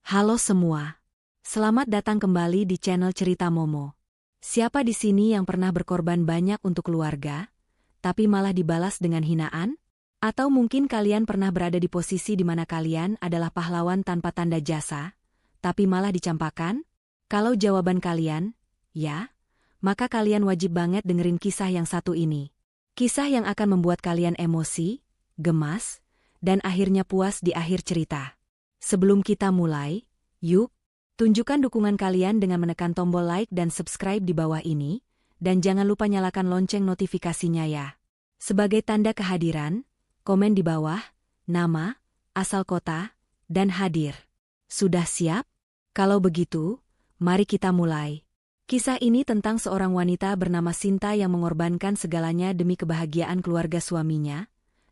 Halo semua. Selamat datang kembali di channel Cerita Momo. Siapa di sini yang pernah berkorban banyak untuk keluarga, tapi malah dibalas dengan hinaan? Atau mungkin kalian pernah berada di posisi di mana kalian adalah pahlawan tanpa tanda jasa, tapi malah dicampakan? Kalau jawaban kalian, ya, maka kalian wajib banget dengerin kisah yang satu ini. Kisah yang akan membuat kalian emosi, gemas, dan akhirnya puas di akhir cerita. Sebelum kita mulai, yuk, tunjukkan dukungan kalian dengan menekan tombol like dan subscribe di bawah ini, dan jangan lupa nyalakan lonceng notifikasinya ya. Sebagai tanda kehadiran, komen di bawah, nama, asal kota, dan hadir. Sudah siap? Kalau begitu, mari kita mulai. Kisah ini tentang seorang wanita bernama Sinta yang mengorbankan segalanya demi kebahagiaan keluarga suaminya,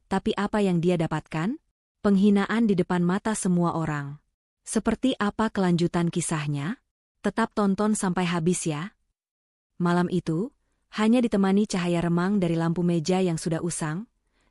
tapi apa yang dia dapatkan? Penghinaan di depan mata semua orang. Seperti apa kelanjutan kisahnya? Tetap tonton sampai habis ya. Malam itu, hanya ditemani cahaya remang dari lampu meja yang sudah usang,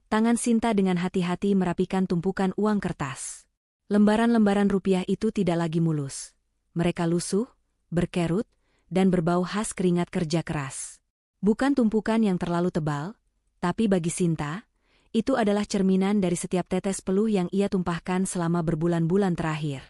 tangan Sinta dengan hati-hati merapikan tumpukan uang kertas. Lembaran-lembaran rupiah itu tidak lagi mulus. Mereka lusuh, berkerut, dan berbau khas keringat kerja keras. Bukan tumpukan yang terlalu tebal, tapi bagi Sinta, itu adalah cerminan dari setiap tetes peluh yang ia tumpahkan selama berbulan-bulan terakhir.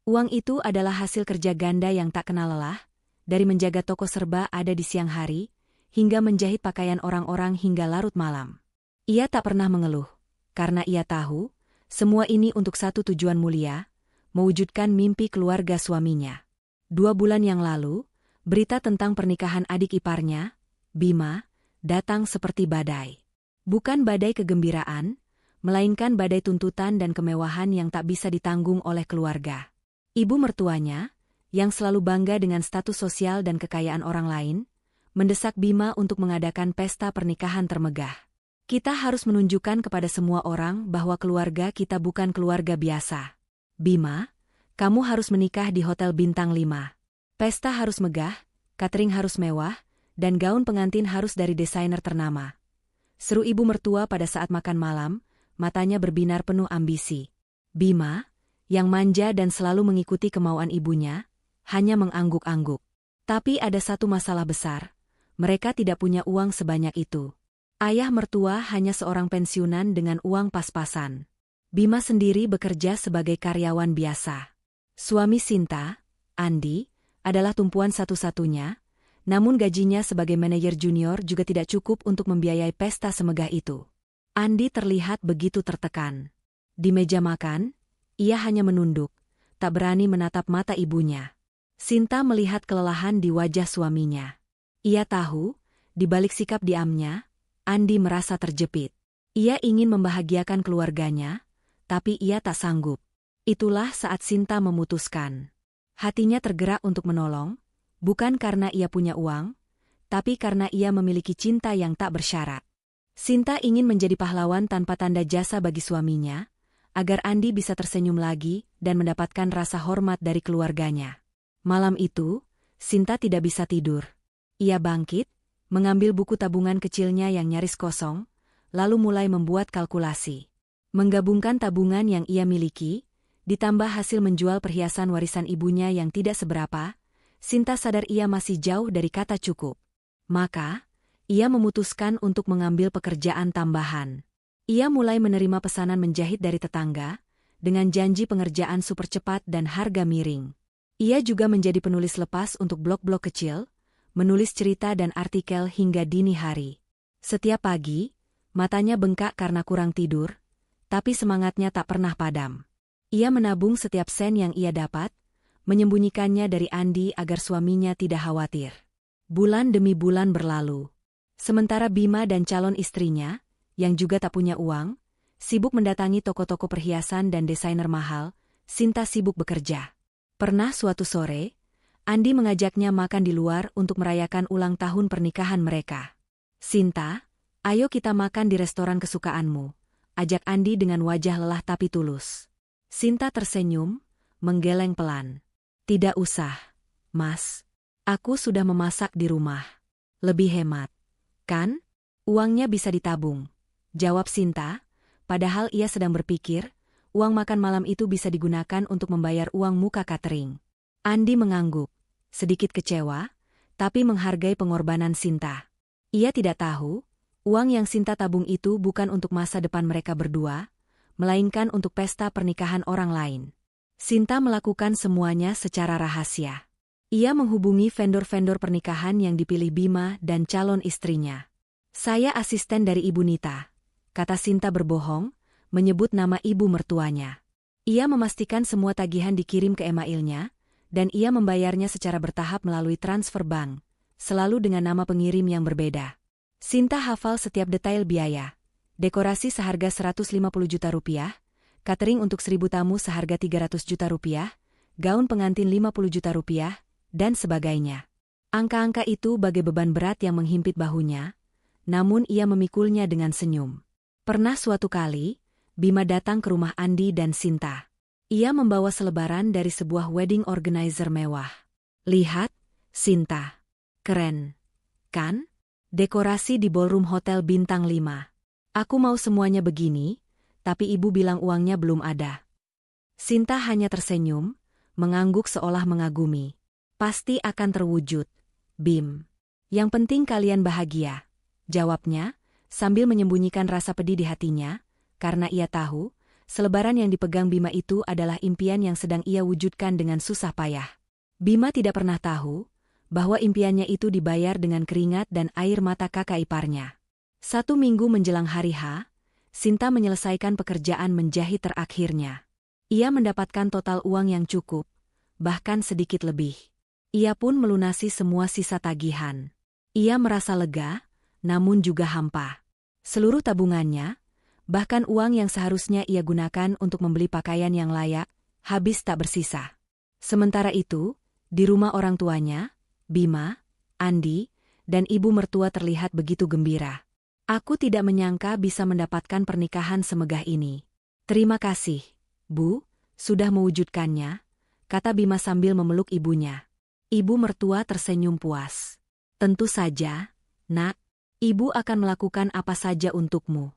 Uang itu adalah hasil kerja ganda yang tak kenal lelah, dari menjaga toko serba ada di siang hari, hingga menjahit pakaian orang-orang hingga larut malam. Ia tak pernah mengeluh, karena ia tahu, semua ini untuk satu tujuan mulia, mewujudkan mimpi keluarga suaminya. 2 bulan yang lalu, berita tentang pernikahan adik iparnya, Bima, datang seperti badai. Bukan badai kegembiraan, melainkan badai tuntutan dan kemewahan yang tak bisa ditanggung oleh keluarga. Ibu mertuanya, yang selalu bangga dengan status sosial dan kekayaan orang lain, mendesak Bima untuk mengadakan pesta pernikahan termegah. Kita harus menunjukkan kepada semua orang bahwa keluarga kita bukan keluarga biasa. Bima, kamu harus menikah di hotel bintang 5. Pesta harus megah, catering harus mewah, dan gaun pengantin harus dari desainer ternama. Seru ibu mertua pada saat makan malam, matanya berbinar penuh ambisi. Bima, yang manja dan selalu mengikuti kemauan ibunya, hanya mengangguk-angguk. Tapi ada satu masalah besar, mereka tidak punya uang sebanyak itu. Ayah mertua hanya seorang pensiunan dengan uang pas-pasan. Bima sendiri bekerja sebagai karyawan biasa. Suami Sinta, Andi, adalah tumpuan satu-satunya, namun gajinya sebagai manajer junior juga tidak cukup untuk membiayai pesta semegah itu. Andi terlihat begitu tertekan. Di meja makan, ia hanya menunduk, tak berani menatap mata ibunya. Sinta melihat kelelahan di wajah suaminya. Ia tahu, di balik sikap diamnya, Andi merasa terjepit. Ia ingin membahagiakan keluarganya, tapi ia tak sanggup. Itulah saat Sinta memutuskan. Hatinya tergerak untuk menolong, bukan karena ia punya uang, tapi karena ia memiliki cinta yang tak bersyarat. Sinta ingin menjadi pahlawan tanpa tanda jasa bagi suaminya, agar Andi bisa tersenyum lagi dan mendapatkan rasa hormat dari keluarganya. Malam itu, Sinta tidak bisa tidur. Ia bangkit, mengambil buku tabungan kecilnya yang nyaris kosong, lalu mulai membuat kalkulasi. Menggabungkan tabungan yang ia miliki, ditambah hasil menjual perhiasan warisan ibunya yang tidak seberapa, Sinta sadar ia masih jauh dari kata cukup. Maka, ia memutuskan untuk mengambil pekerjaan tambahan. Ia mulai menerima pesanan menjahit dari tetangga, dengan janji pengerjaan super cepat dan harga miring. Ia juga menjadi penulis lepas untuk blog-blog kecil, menulis cerita dan artikel hingga dini hari. Setiap pagi, matanya bengkak karena kurang tidur, tapi semangatnya tak pernah padam. Ia menabung setiap sen yang ia dapat, menyembunyikannya dari Andi agar suaminya tidak khawatir. Bulan demi bulan berlalu. Sementara Bima dan calon istrinya, yang juga tak punya uang, sibuk mendatangi toko-toko perhiasan dan desainer mahal, Sinta sibuk bekerja. Pernah suatu sore, Andi mengajaknya makan di luar untuk merayakan ulang tahun pernikahan mereka. Sinta, ayo kita makan di restoran kesukaanmu, ajak Andi dengan wajah lelah tapi tulus. Sinta tersenyum, menggeleng pelan. Tidak usah, Mas. Aku sudah memasak di rumah. Lebih hemat. Kan? Uangnya bisa ditabung. Jawab Sinta, padahal ia sedang berpikir, uang makan malam itu bisa digunakan untuk membayar uang muka catering. Andi mengangguk, sedikit kecewa, tapi menghargai pengorbanan Sinta. Ia tidak tahu, uang yang Sinta tabung itu bukan untuk masa depan mereka berdua, melainkan untuk pesta pernikahan orang lain. Sinta melakukan semuanya secara rahasia. Ia menghubungi vendor-vendor pernikahan yang dipilih Bima dan calon istrinya. "Saya asisten dari Ibu Nita," kata Sinta berbohong, menyebut nama ibu mertuanya. Ia memastikan semua tagihan dikirim ke emailnya, dan ia membayarnya secara bertahap melalui transfer bank, selalu dengan nama pengirim yang berbeda. Sinta hafal setiap detail biaya. Dekorasi seharga 150 juta rupiah, catering untuk 1.000 tamu seharga 300 juta rupiah, gaun pengantin 50 juta rupiah, dan sebagainya. Angka-angka itu bagai beban berat yang menghimpit bahunya, namun ia memikulnya dengan senyum. Pernah suatu kali, Bima datang ke rumah Andi dan Sinta. Ia membawa selebaran dari sebuah wedding organizer mewah. "Lihat, Sinta. Keren, kan? Dekorasi di ballroom hotel bintang 5. Aku mau semuanya begini, tapi ibu bilang uangnya belum ada." Sinta hanya tersenyum, mengangguk seolah mengagumi. "Pasti akan terwujud, Bim. Yang penting kalian bahagia," jawabnya, sambil menyembunyikan rasa pedih di hatinya, karena ia tahu, selebaran yang dipegang Bima itu adalah impian yang sedang ia wujudkan dengan susah payah. Bima tidak pernah tahu bahwa impiannya itu dibayar dengan keringat dan air mata kakak iparnya. 1 minggu menjelang hari H, Sinta menyelesaikan pekerjaan menjahit terakhirnya. Ia mendapatkan total uang yang cukup, bahkan sedikit lebih. Ia pun melunasi semua sisa tagihan. Ia merasa lega, namun juga hampa. Seluruh tabungannya, bahkan uang yang seharusnya ia gunakan untuk membeli pakaian yang layak, habis tak bersisa. Sementara itu, di rumah orang tuanya, Bima, Andi, dan ibu mertua terlihat begitu gembira. "Aku tidak menyangka bisa mendapatkan pernikahan semegah ini. Terima kasih, Bu, sudah mewujudkannya," kata Bima sambil memeluk ibunya. Ibu mertua tersenyum puas. "Tentu saja, Nak. Ibu akan melakukan apa saja untukmu."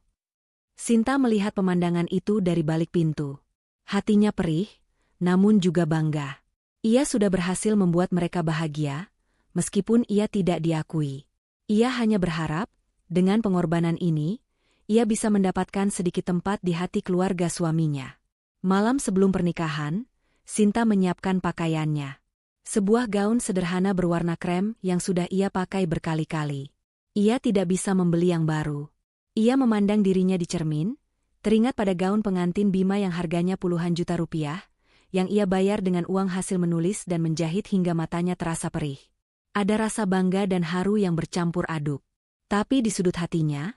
Sinta melihat pemandangan itu dari balik pintu. Hatinya perih, namun juga bangga. Ia sudah berhasil membuat mereka bahagia, meskipun ia tidak diakui. Ia hanya berharap, dengan pengorbanan ini, ia bisa mendapatkan sedikit tempat di hati keluarga suaminya. Malam sebelum pernikahan, Sinta menyiapkan pakaiannya. Sebuah gaun sederhana berwarna krem yang sudah ia pakai berkali-kali. Ia tidak bisa membeli yang baru. Ia memandang dirinya di cermin, teringat pada gaun pengantin Bima yang harganya puluhan juta rupiah, yang ia bayar dengan uang hasil menulis dan menjahit hingga matanya terasa perih. Ada rasa bangga dan haru yang bercampur aduk. Tapi di sudut hatinya,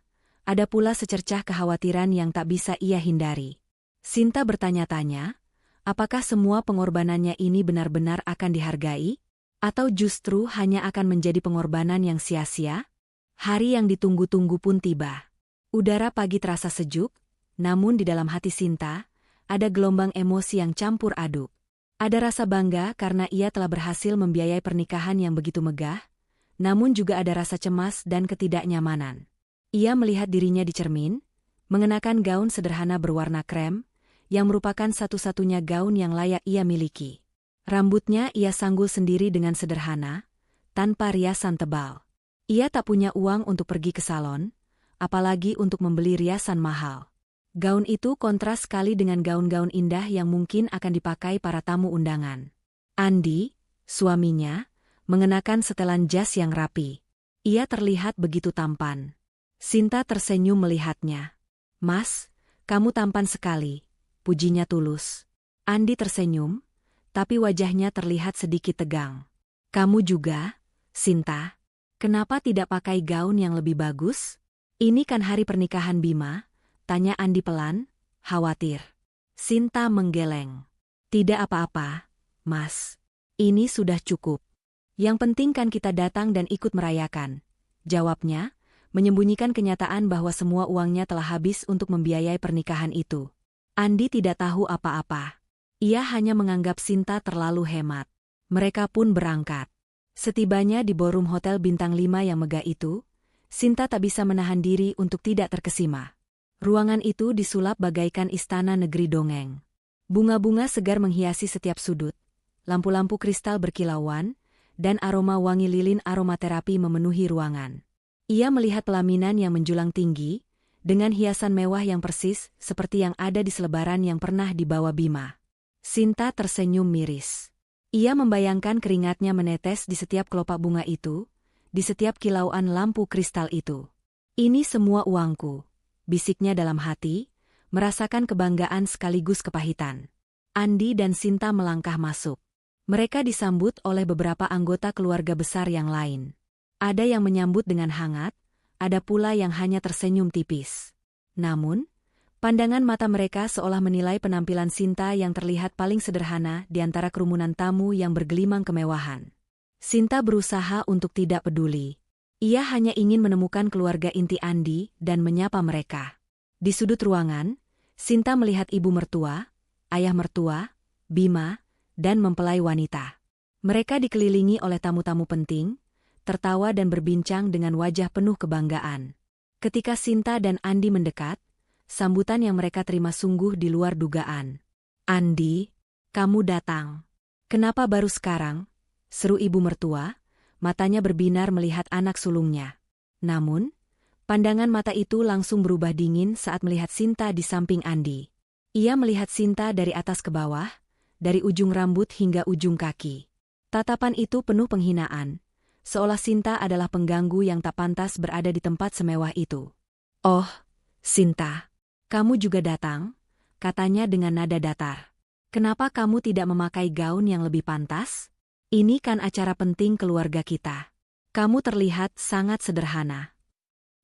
ada pula secercah kekhawatiran yang tak bisa ia hindari. Sinta bertanya-tanya, apakah semua pengorbanannya ini benar-benar akan dihargai? Atau justru hanya akan menjadi pengorbanan yang sia-sia? Hari yang ditunggu-tunggu pun tiba. Udara pagi terasa sejuk, namun di dalam hati Sinta, ada gelombang emosi yang campur aduk. Ada rasa bangga karena ia telah berhasil membiayai pernikahan yang begitu megah, namun juga ada rasa cemas dan ketidaknyamanan. Ia melihat dirinya di cermin, mengenakan gaun sederhana berwarna krem, yang merupakan satu-satunya gaun yang layak ia miliki. Rambutnya ia sanggul sendiri dengan sederhana, tanpa riasan tebal. Ia tak punya uang untuk pergi ke salon, apalagi untuk membeli riasan mahal. Gaun itu kontras sekali dengan gaun-gaun indah yang mungkin akan dipakai para tamu undangan. Andi, suaminya, mengenakan setelan jas yang rapi. Ia terlihat begitu tampan. Sinta tersenyum melihatnya. "Mas, kamu tampan sekali," pujinya tulus. Andi tersenyum, tapi wajahnya terlihat sedikit tegang. "Kamu juga, Sinta. Kenapa tidak pakai gaun yang lebih bagus?" "Ini kan hari pernikahan Bima?" tanya Andi pelan, khawatir. Sinta menggeleng. "Tidak apa-apa, Mas. Ini sudah cukup. Yang penting kan kita datang dan ikut merayakan," jawabnya, menyembunyikan kenyataan bahwa semua uangnya telah habis untuk membiayai pernikahan itu. Andi tidak tahu apa-apa. Ia hanya menganggap Sinta terlalu hemat. Mereka pun berangkat. Setibanya di ballroom hotel bintang 5 yang megah itu, Sinta tak bisa menahan diri untuk tidak terkesima. Ruangan itu disulap bagaikan istana negeri dongeng. Bunga-bunga segar menghiasi setiap sudut, lampu-lampu kristal berkilauan, dan aroma wangi lilin aromaterapi memenuhi ruangan. Ia melihat pelaminan yang menjulang tinggi, dengan hiasan mewah yang persis seperti yang ada di selebaran yang pernah dibawa Bima. Sinta tersenyum miris. Ia membayangkan keringatnya menetes di setiap kelopak bunga itu, di setiap kilauan lampu kristal itu. Ini semua uangku, bisiknya dalam hati, merasakan kebanggaan sekaligus kepahitan. Andi dan Sinta melangkah masuk. Mereka disambut oleh beberapa anggota keluarga besar yang lain. Ada yang menyambut dengan hangat, ada pula yang hanya tersenyum tipis. Namun, pandangan mata mereka seolah menilai penampilan Sinta yang terlihat paling sederhana di antara kerumunan tamu yang bergelimang kemewahan. Sinta berusaha untuk tidak peduli. Ia hanya ingin menemukan keluarga inti Andi dan menyapa mereka. Di sudut ruangan, Sinta melihat ibu mertua, ayah mertua, Bima, dan mempelai wanita. Mereka dikelilingi oleh tamu-tamu penting, tertawa dan berbincang dengan wajah penuh kebanggaan. Ketika Sinta dan Andi mendekat, sambutan yang mereka terima sungguh di luar dugaan. "Andi, kamu datang. Kenapa baru sekarang?" seru ibu mertua, matanya berbinar melihat anak sulungnya. Namun, pandangan mata itu langsung berubah dingin saat melihat Sinta di samping Andi. Ia melihat Sinta dari atas ke bawah, dari ujung rambut hingga ujung kaki. Tatapan itu penuh penghinaan, seolah Sinta adalah pengganggu yang tak pantas berada di tempat semewah itu. "Oh, Sinta, kamu juga datang?" katanya dengan nada datar. "Kenapa kamu tidak memakai gaun yang lebih pantas? Ini kan acara penting keluarga kita. Kamu terlihat sangat sederhana."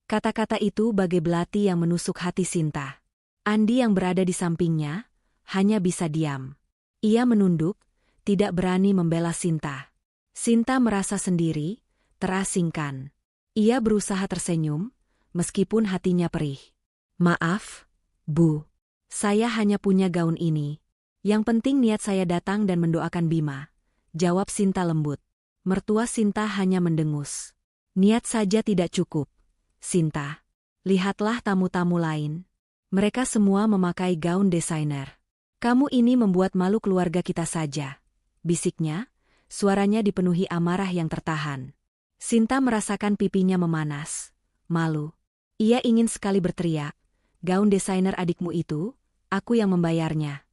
Kata-kata itu bagai belati yang menusuk hati Sinta. Andi yang berada di sampingnya hanya bisa diam. Ia menunduk, tidak berani membela Sinta. Sinta merasa sendiri, terasingkan. Ia berusaha tersenyum, meskipun hatinya perih. "Maaf, Bu. Saya hanya punya gaun ini. Yang penting niat saya datang dan mendoakan Bima," jawab Sinta lembut. Mertua Sinta hanya mendengus. "Niat saja tidak cukup, Sinta. Lihatlah tamu-tamu lain. Mereka semua memakai gaun desainer. Kamu ini membuat malu keluarga kita saja," bisiknya, suaranya dipenuhi amarah yang tertahan. Sinta merasakan pipinya memanas. Malu. Ia ingin sekali berteriak, "Gaun desainer adikmu itu, aku yang membayarnya."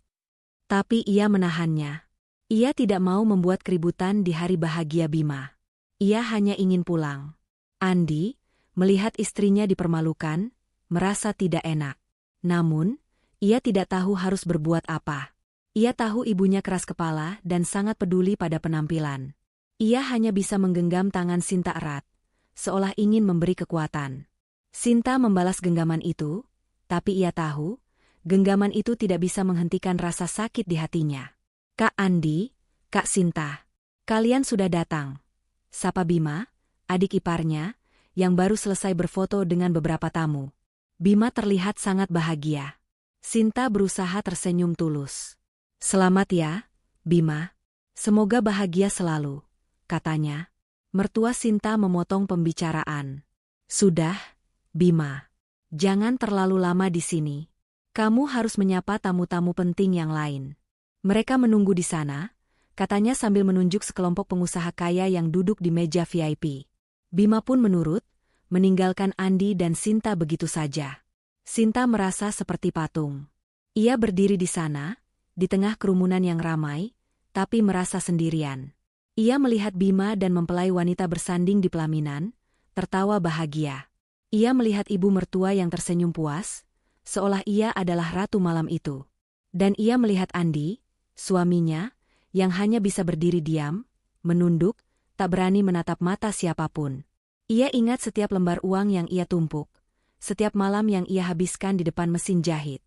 Tapi ia menahannya. Ia tidak mau membuat keributan di hari bahagia Bima. Ia hanya ingin pulang. Andi, melihat istrinya dipermalukan, merasa tidak enak. Namun, ia tidak tahu harus berbuat apa. Ia tahu ibunya keras kepala dan sangat peduli pada penampilan. Ia hanya bisa menggenggam tangan Sinta erat, seolah ingin memberi kekuatan. Sinta membalas genggaman itu, tapi ia tahu, genggaman itu tidak bisa menghentikan rasa sakit di hatinya. "Kak Andi, Kak Sinta, kalian sudah datang," sapa Bima, adik iparnya, yang baru selesai berfoto dengan beberapa tamu. Bima terlihat sangat bahagia. Sinta berusaha tersenyum tulus. "Selamat ya, Bima. Semoga bahagia selalu," katanya. Mertua Sinta memotong pembicaraan. "Sudah, Bima. Jangan terlalu lama di sini. Kamu harus menyapa tamu-tamu penting yang lain. Mereka menunggu di sana," katanya sambil menunjuk sekelompok pengusaha kaya yang duduk di meja VIP. Bima pun menurut, meninggalkan Andi dan Sinta begitu saja. Sinta merasa seperti patung. Ia berdiri di sana, di tengah kerumunan yang ramai, tapi merasa sendirian. Ia melihat Bima dan mempelai wanita bersanding di pelaminan, tertawa bahagia. Ia melihat ibu mertua yang tersenyum puas, seolah ia adalah ratu malam itu. Dan ia melihat Andi, suaminya, yang hanya bisa berdiri diam, menunduk, tak berani menatap mata siapapun. Ia ingat setiap lembar uang yang ia tumpuk, setiap malam yang ia habiskan di depan mesin jahit.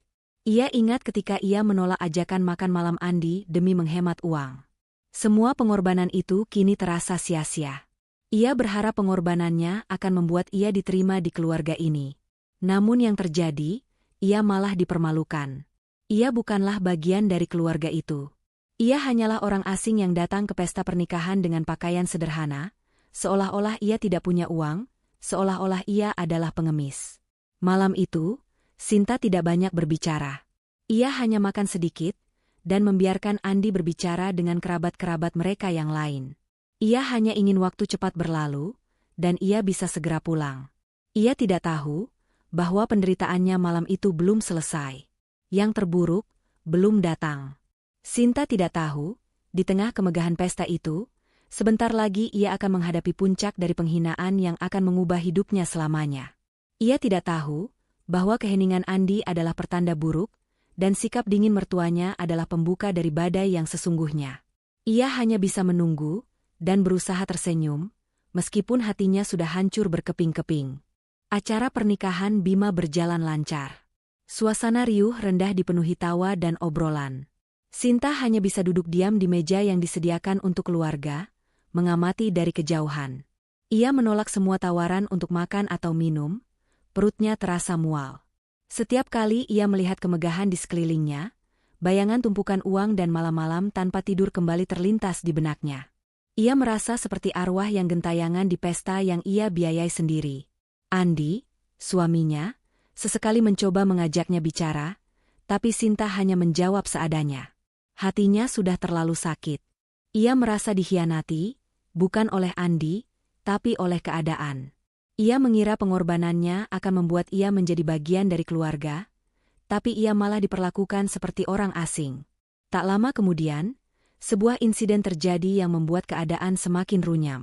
Ia ingat ketika ia menolak ajakan makan malam Andi demi menghemat uang. Semua pengorbanan itu kini terasa sia-sia. Ia berharap pengorbanannya akan membuat ia diterima di keluarga ini. Namun yang terjadi, ia malah dipermalukan. Ia bukanlah bagian dari keluarga itu. Ia hanyalah orang asing yang datang ke pesta pernikahan dengan pakaian sederhana, seolah-olah ia tidak punya uang, seolah-olah ia adalah pengemis. Malam itu, Sinta tidak banyak berbicara. Ia hanya makan sedikit, dan membiarkan Andi berbicara dengan kerabat-kerabat mereka yang lain. Ia hanya ingin waktu cepat berlalu, dan ia bisa segera pulang. Ia tidak tahu bahwa penderitaannya malam itu belum selesai. Yang terburuk belum datang. Sinta tidak tahu, di tengah kemegahan pesta itu, sebentar lagi ia akan menghadapi puncak dari penghinaan yang akan mengubah hidupnya selamanya. Ia tidak tahu bahwa keheningan Andi adalah pertanda buruk, dan sikap dingin mertuanya adalah pembuka dari badai yang sesungguhnya. Ia hanya bisa menunggu dan berusaha tersenyum, meskipun hatinya sudah hancur berkeping-keping. Acara pernikahan Bima berjalan lancar. Suasana riuh rendah dipenuhi tawa dan obrolan. Sinta hanya bisa duduk diam di meja yang disediakan untuk keluarga, mengamati dari kejauhan. Ia menolak semua tawaran untuk makan atau minum, perutnya terasa mual. Setiap kali ia melihat kemegahan di sekelilingnya, bayangan tumpukan uang dan malam-malam tanpa tidur kembali terlintas di benaknya. Ia merasa seperti arwah yang gentayangan di pesta yang ia biayai sendiri. Andi, suaminya, sesekali mencoba mengajaknya bicara, tapi Sinta hanya menjawab seadanya. Hatinya sudah terlalu sakit. Ia merasa dikhianati, bukan oleh Andi, tapi oleh keadaan. Ia mengira pengorbanannya akan membuat ia menjadi bagian dari keluarga, tapi ia malah diperlakukan seperti orang asing. Tak lama kemudian, sebuah insiden terjadi yang membuat keadaan semakin runyam.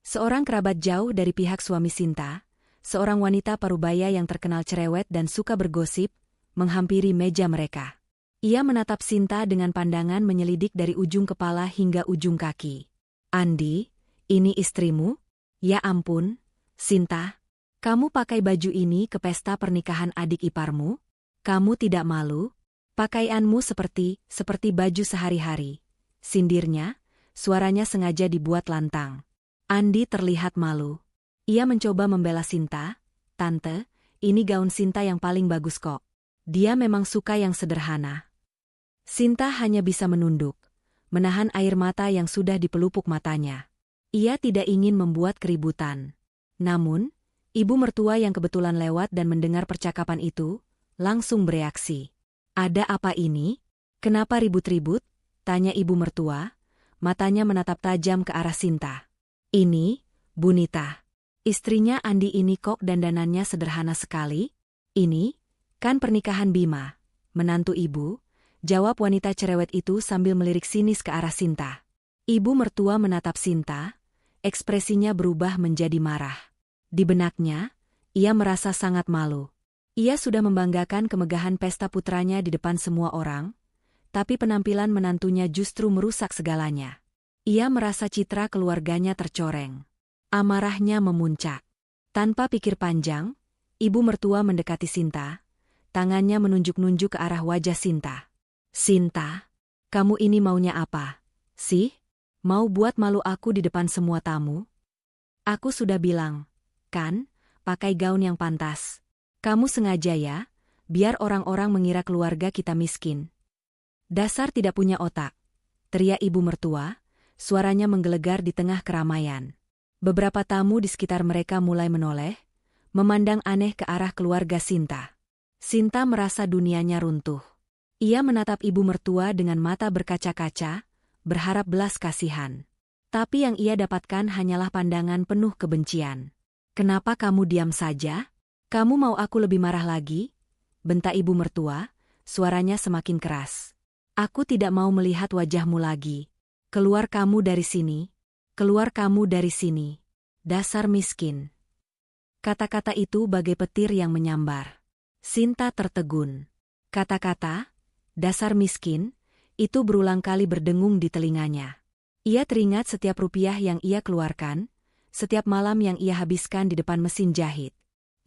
Seorang kerabat jauh dari pihak suami Sinta, seorang wanita parubaya yang terkenal cerewet dan suka bergosip, menghampiri meja mereka. Ia menatap Sinta dengan pandangan menyelidik dari ujung kepala hingga ujung kaki. "Andi, ini istrimu? Ya ampun, Sinta, kamu pakai baju ini ke pesta pernikahan adik iparmu? Kamu tidak malu? Pakaianmu seperti baju sehari-hari," sindirnya, suaranya sengaja dibuat lantang. Andi terlihat malu. Ia mencoba membela Sinta. "Tante, ini gaun Sinta yang paling bagus kok. Dia memang suka yang sederhana." Sinta hanya bisa menunduk, menahan air mata yang sudah dipelupuk matanya. Ia tidak ingin membuat keributan. Namun, ibu mertua yang kebetulan lewat dan mendengar percakapan itu, langsung bereaksi. "Ada apa ini? Kenapa ribut-ribut?" tanya ibu mertua, matanya menatap tajam ke arah Sinta. "Ini, Bunita. Istrinya Andi ini kok dandanannya sederhana sekali? Ini, kan pernikahan Bima, menantu ibu," jawab wanita cerewet itu sambil melirik sinis ke arah Sinta. Ibu mertua menatap Sinta, ekspresinya berubah menjadi marah. Di benaknya, ia merasa sangat malu. Ia sudah membanggakan kemegahan pesta putranya di depan semua orang, tapi penampilan menantunya justru merusak segalanya. Ia merasa citra keluarganya tercoreng. Amarahnya memuncak. Tanpa pikir panjang, ibu mertua mendekati Sinta, tangannya menunjuk-nunjuk ke arah wajah Sinta. "Sinta, kamu ini maunya apa, sih? Mau buat malu aku di depan semua tamu? Aku sudah bilang, kan, pakai gaun yang pantas. Kamu sengaja ya, biar orang-orang mengira keluarga kita miskin." "Dasar tidak punya otak," teriak ibu mertua, suaranya menggelegar di tengah keramaian. Beberapa tamu di sekitar mereka mulai menoleh, memandang aneh ke arah keluarga Sinta. Sinta merasa dunianya runtuh. Ia menatap ibu mertua dengan mata berkaca-kaca, berharap belas kasihan. Tapi yang ia dapatkan hanyalah pandangan penuh kebencian. "Kenapa kamu diam saja? Kamu mau aku lebih marah lagi?" bentak ibu mertua, suaranya semakin keras. "Aku tidak mau melihat wajahmu lagi. Keluar kamu dari sini. Keluar kamu dari sini. Dasar miskin." Kata-kata itu bagai petir yang menyambar. Sinta tertegun. Kata-kata, "dasar miskin," itu berulang kali berdengung di telinganya. Ia teringat setiap rupiah yang ia keluarkan, setiap malam yang ia habiskan di depan mesin jahit.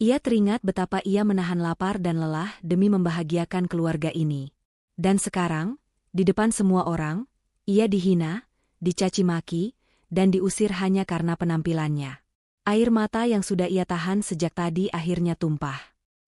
Ia teringat betapa ia menahan lapar dan lelah demi membahagiakan keluarga ini. Dan sekarang, di depan semua orang, ia dihina, dicaci maki, dan diusir hanya karena penampilannya. Air mata yang sudah ia tahan sejak tadi akhirnya tumpah.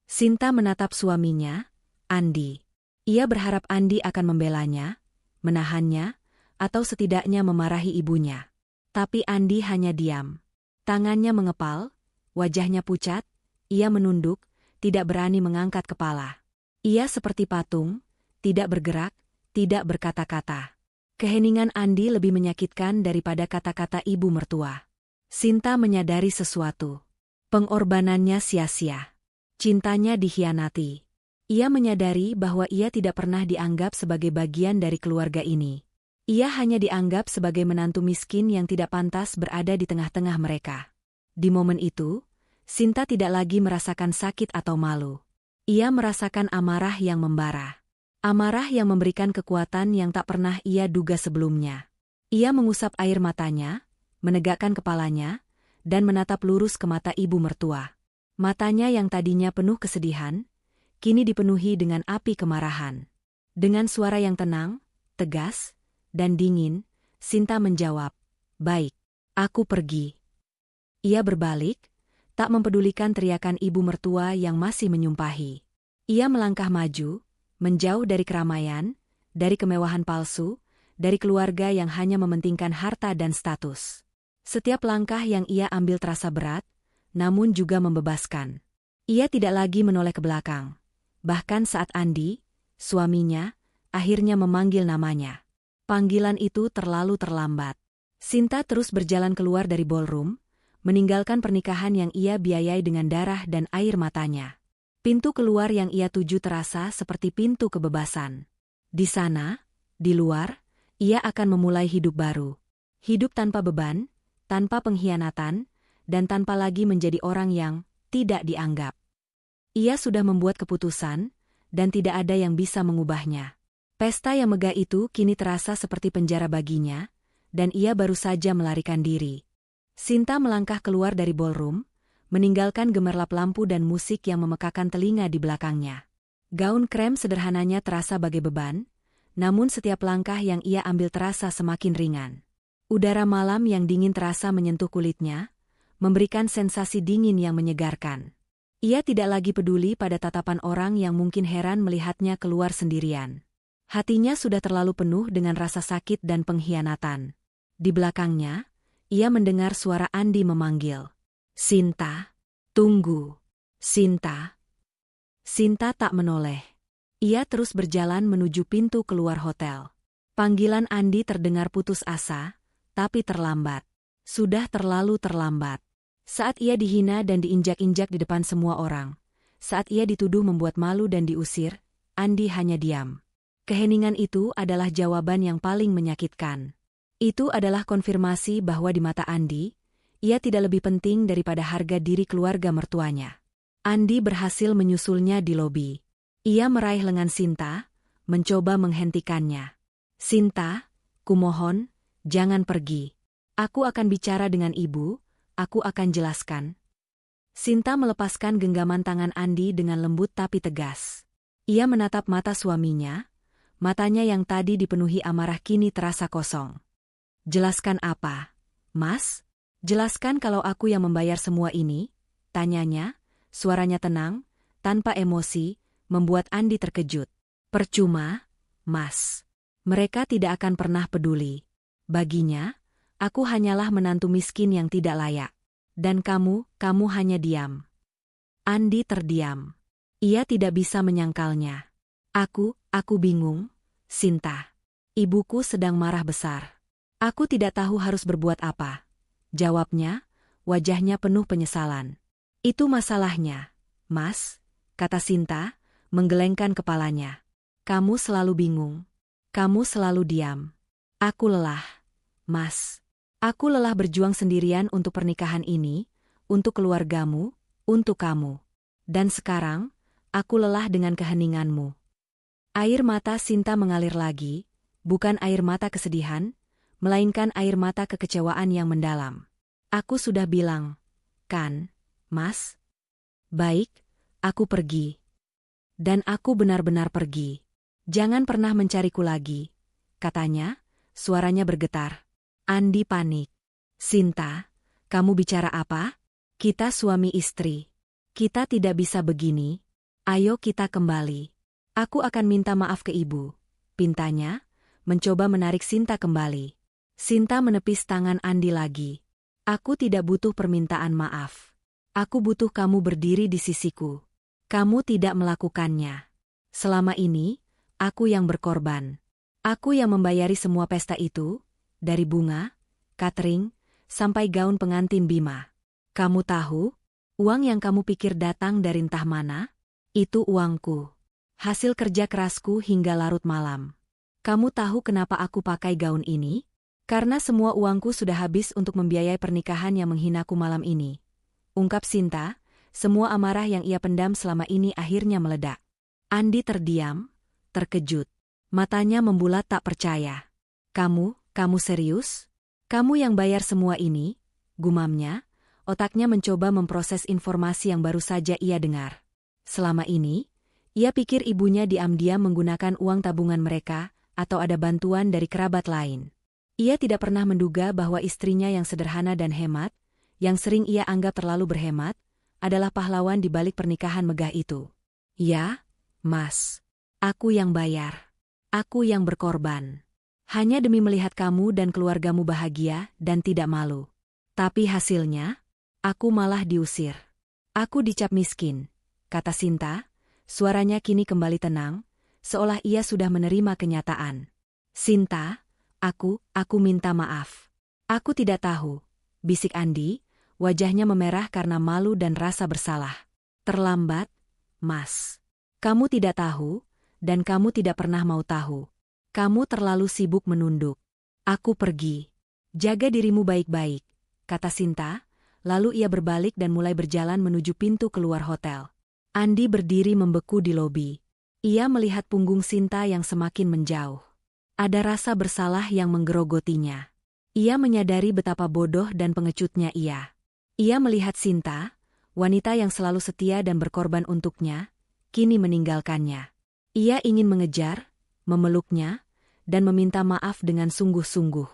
Sinta menatap suaminya, Andi. Ia berharap Andi akan membelanya, menahannya, atau setidaknya memarahi ibunya. Tapi Andi hanya diam. Tangannya mengepal, wajahnya pucat, ia menunduk, tidak berani mengangkat kepala. Ia seperti patung, tidak bergerak, tidak berkata-kata. Keheningan Andi lebih menyakitkan daripada kata-kata ibu mertua. Sinta menyadari sesuatu. Pengorbanannya sia-sia. Cintanya dikhianati. Ia menyadari bahwa ia tidak pernah dianggap sebagai bagian dari keluarga ini. Ia hanya dianggap sebagai menantu miskin yang tidak pantas berada di tengah-tengah mereka. Di momen itu, Sinta tidak lagi merasakan sakit atau malu. Ia merasakan amarah yang membara. Amarah yang memberikan kekuatan yang tak pernah ia duga sebelumnya. Ia mengusap air matanya, menegakkan kepalanya, dan menatap lurus ke mata ibu mertua. Matanya yang tadinya penuh kesedihan, kini dipenuhi dengan api kemarahan. Dengan suara yang tenang, tegas, dan dingin, Sinta menjawab, "Baik, aku pergi." Ia berbalik, tak mempedulikan teriakan ibu mertua yang masih menyumpahi. Ia melangkah maju, menjauh dari keramaian, dari kemewahan palsu, dari keluarga yang hanya mementingkan harta dan status. Setiap langkah yang ia ambil terasa berat, namun juga membebaskan. Ia tidak lagi menoleh ke belakang. Bahkan saat Andi, suaminya, akhirnya memanggil namanya. Panggilan itu terlalu terlambat. Sinta terus berjalan keluar dari ballroom, meninggalkan pernikahan yang ia biayai dengan darah dan air matanya. Pintu keluar yang ia tuju terasa seperti pintu kebebasan. Di sana, di luar, ia akan memulai hidup baru. Hidup tanpa beban, tanpa pengkhianatan, dan tanpa lagi menjadi orang yang tidak dianggap. Ia sudah membuat keputusan, dan tidak ada yang bisa mengubahnya. Pesta yang megah itu kini terasa seperti penjara baginya, dan ia baru saja melarikan diri. Sinta melangkah keluar dari ballroom, meninggalkan gemerlap lampu dan musik yang memekakan telinga di belakangnya. Gaun krem sederhananya terasa bagai beban, namun setiap langkah yang ia ambil terasa semakin ringan. Udara malam yang dingin terasa menyentuh kulitnya, memberikan sensasi dingin yang menyegarkan. Ia tidak lagi peduli pada tatapan orang yang mungkin heran melihatnya keluar sendirian. Hatinya sudah terlalu penuh dengan rasa sakit dan pengkhianatan. Di belakangnya, ia mendengar suara Andi memanggil, "Sinta, tunggu, Sinta." Sinta tak menoleh. Ia terus berjalan menuju pintu keluar hotel. Panggilan Andi terdengar putus asa, tapi terlambat. Sudah terlalu terlambat. Saat ia dihina dan diinjak-injak di depan semua orang, saat ia dituduh membuat malu dan diusir, Andi hanya diam. Keheningan itu adalah jawaban yang paling menyakitkan. Itu adalah konfirmasi bahwa di mata Andi, ia tidak lebih penting daripada harga diri keluarga mertuanya. Andi berhasil menyusulnya di lobi. Ia meraih lengan Sinta, mencoba menghentikannya. "Sinta, kumohon, jangan pergi. Aku akan bicara dengan ibu, aku akan jelaskan." Sinta melepaskan genggaman tangan Andi dengan lembut tapi tegas. Ia menatap mata suaminya, matanya yang tadi dipenuhi amarah kini terasa kosong. "Jelaskan apa, Mas? Jelaskan kalau aku yang membayar semua ini?" tanyanya, suaranya tenang, tanpa emosi, membuat Andi terkejut. "Percuma, Mas. Mereka tidak akan pernah peduli. Baginya, aku hanyalah menantu miskin yang tidak layak. Dan kamu hanya diam." Andi terdiam. Ia tidak bisa menyangkalnya. Aku bingung, Sinta. Ibuku sedang marah besar. Aku tidak tahu harus berbuat apa." Jawabnya, wajahnya penuh penyesalan. "Itu masalahnya, Mas," kata Sinta, menggelengkan kepalanya. "Kamu selalu bingung. Kamu selalu diam. Aku lelah, Mas. Aku lelah berjuang sendirian untuk pernikahan ini, untuk keluargamu, untuk kamu. Dan sekarang, aku lelah dengan keheninganmu." Air mata Sinta mengalir lagi, bukan air mata kesedihan, melainkan air mata kekecewaan yang mendalam. "Aku sudah bilang, kan, Mas? Baik, aku pergi. Dan aku benar-benar pergi. Jangan pernah mencariku lagi," katanya, suaranya bergetar. Andi panik. "Sinta, kamu bicara apa? Kita suami istri. Kita tidak bisa begini. Ayo kita kembali. Aku akan minta maaf ke ibu," pintanya, mencoba menarik Sinta kembali. Sinta menepis tangan Andi lagi. "Aku tidak butuh permintaan maaf. Aku butuh kamu berdiri di sisiku. Kamu tidak melakukannya. Selama ini, aku yang berkorban. Aku yang membayari semua pesta itu, dari bunga, catering, sampai gaun pengantin Bima. Kamu tahu, uang yang kamu pikir datang dari entah mana? Itu uangku. Hasil kerja kerasku hingga larut malam. Kamu tahu kenapa aku pakai gaun ini? Karena semua uangku sudah habis untuk membiayai pernikahan yang menghinaku malam ini. Ungkap Sinta, semua amarah yang ia pendam selama ini akhirnya meledak. Andi terdiam, terkejut. Matanya membulat tak percaya. Kamu serius? Kamu yang bayar semua ini? Gumamnya, otaknya mencoba memproses informasi yang baru saja ia dengar. Selama ini, ia pikir ibunya diam-diam menggunakan uang tabungan mereka, atau ada bantuan dari kerabat lain. Ia tidak pernah menduga bahwa istrinya yang sederhana dan hemat, yang sering ia anggap terlalu berhemat, adalah pahlawan di balik pernikahan megah itu. Ya, Mas. Aku yang bayar. Aku yang berkorban. Hanya demi melihat kamu dan keluargamu bahagia dan tidak malu. Tapi hasilnya, aku malah diusir. Aku dicap miskin, kata Sinta, suaranya kini kembali tenang, seolah ia sudah menerima kenyataan. Sinta, aku minta maaf. Aku tidak tahu, bisik Andi, wajahnya memerah karena malu dan rasa bersalah. Terlambat, Mas. Kamu tidak tahu, dan kamu tidak pernah mau tahu. Kamu terlalu sibuk menunduk. Aku pergi. Jaga dirimu baik-baik, kata Sinta, lalu ia berbalik dan mulai berjalan menuju pintu keluar hotel. Andi berdiri membeku di lobi. Ia melihat punggung Sinta yang semakin menjauh. Ada rasa bersalah yang menggerogotinya. Ia menyadari betapa bodoh dan pengecutnya ia. Ia melihat Sinta, wanita yang selalu setia dan berkorban untuknya, kini meninggalkannya. Ia ingin mengejar, memeluknya, dan meminta maaf dengan sungguh-sungguh.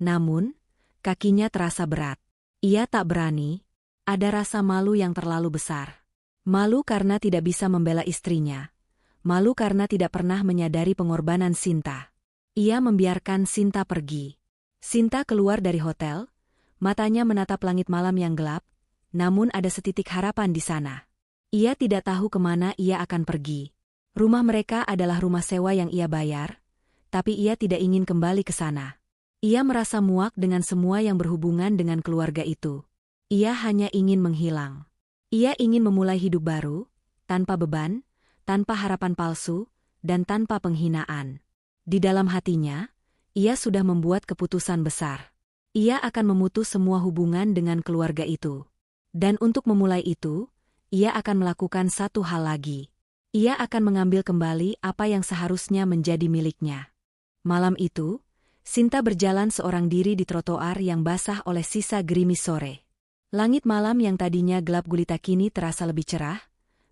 Namun, kakinya terasa berat. Ia tak berani, ada rasa malu yang terlalu besar. Malu karena tidak bisa membela istrinya. Malu karena tidak pernah menyadari pengorbanan Sinta. Ia membiarkan Sinta pergi. Sinta keluar dari hotel, matanya menatap langit malam yang gelap, namun ada setitik harapan di sana. Ia tidak tahu kemana ia akan pergi. Rumah mereka adalah rumah sewa yang ia bayar, tapi ia tidak ingin kembali ke sana. Ia merasa muak dengan semua yang berhubungan dengan keluarga itu. Ia hanya ingin menghilang. Ia ingin memulai hidup baru, tanpa beban, tanpa harapan palsu, dan tanpa penghinaan. Di dalam hatinya, ia sudah membuat keputusan besar. Ia akan memutus semua hubungan dengan keluarga itu. Dan untuk memulai itu, ia akan melakukan satu hal lagi. Ia akan mengambil kembali apa yang seharusnya menjadi miliknya. Malam itu, Sinta berjalan seorang diri di trotoar yang basah oleh sisa gerimis sore. Langit malam yang tadinya gelap gulita kini terasa lebih cerah,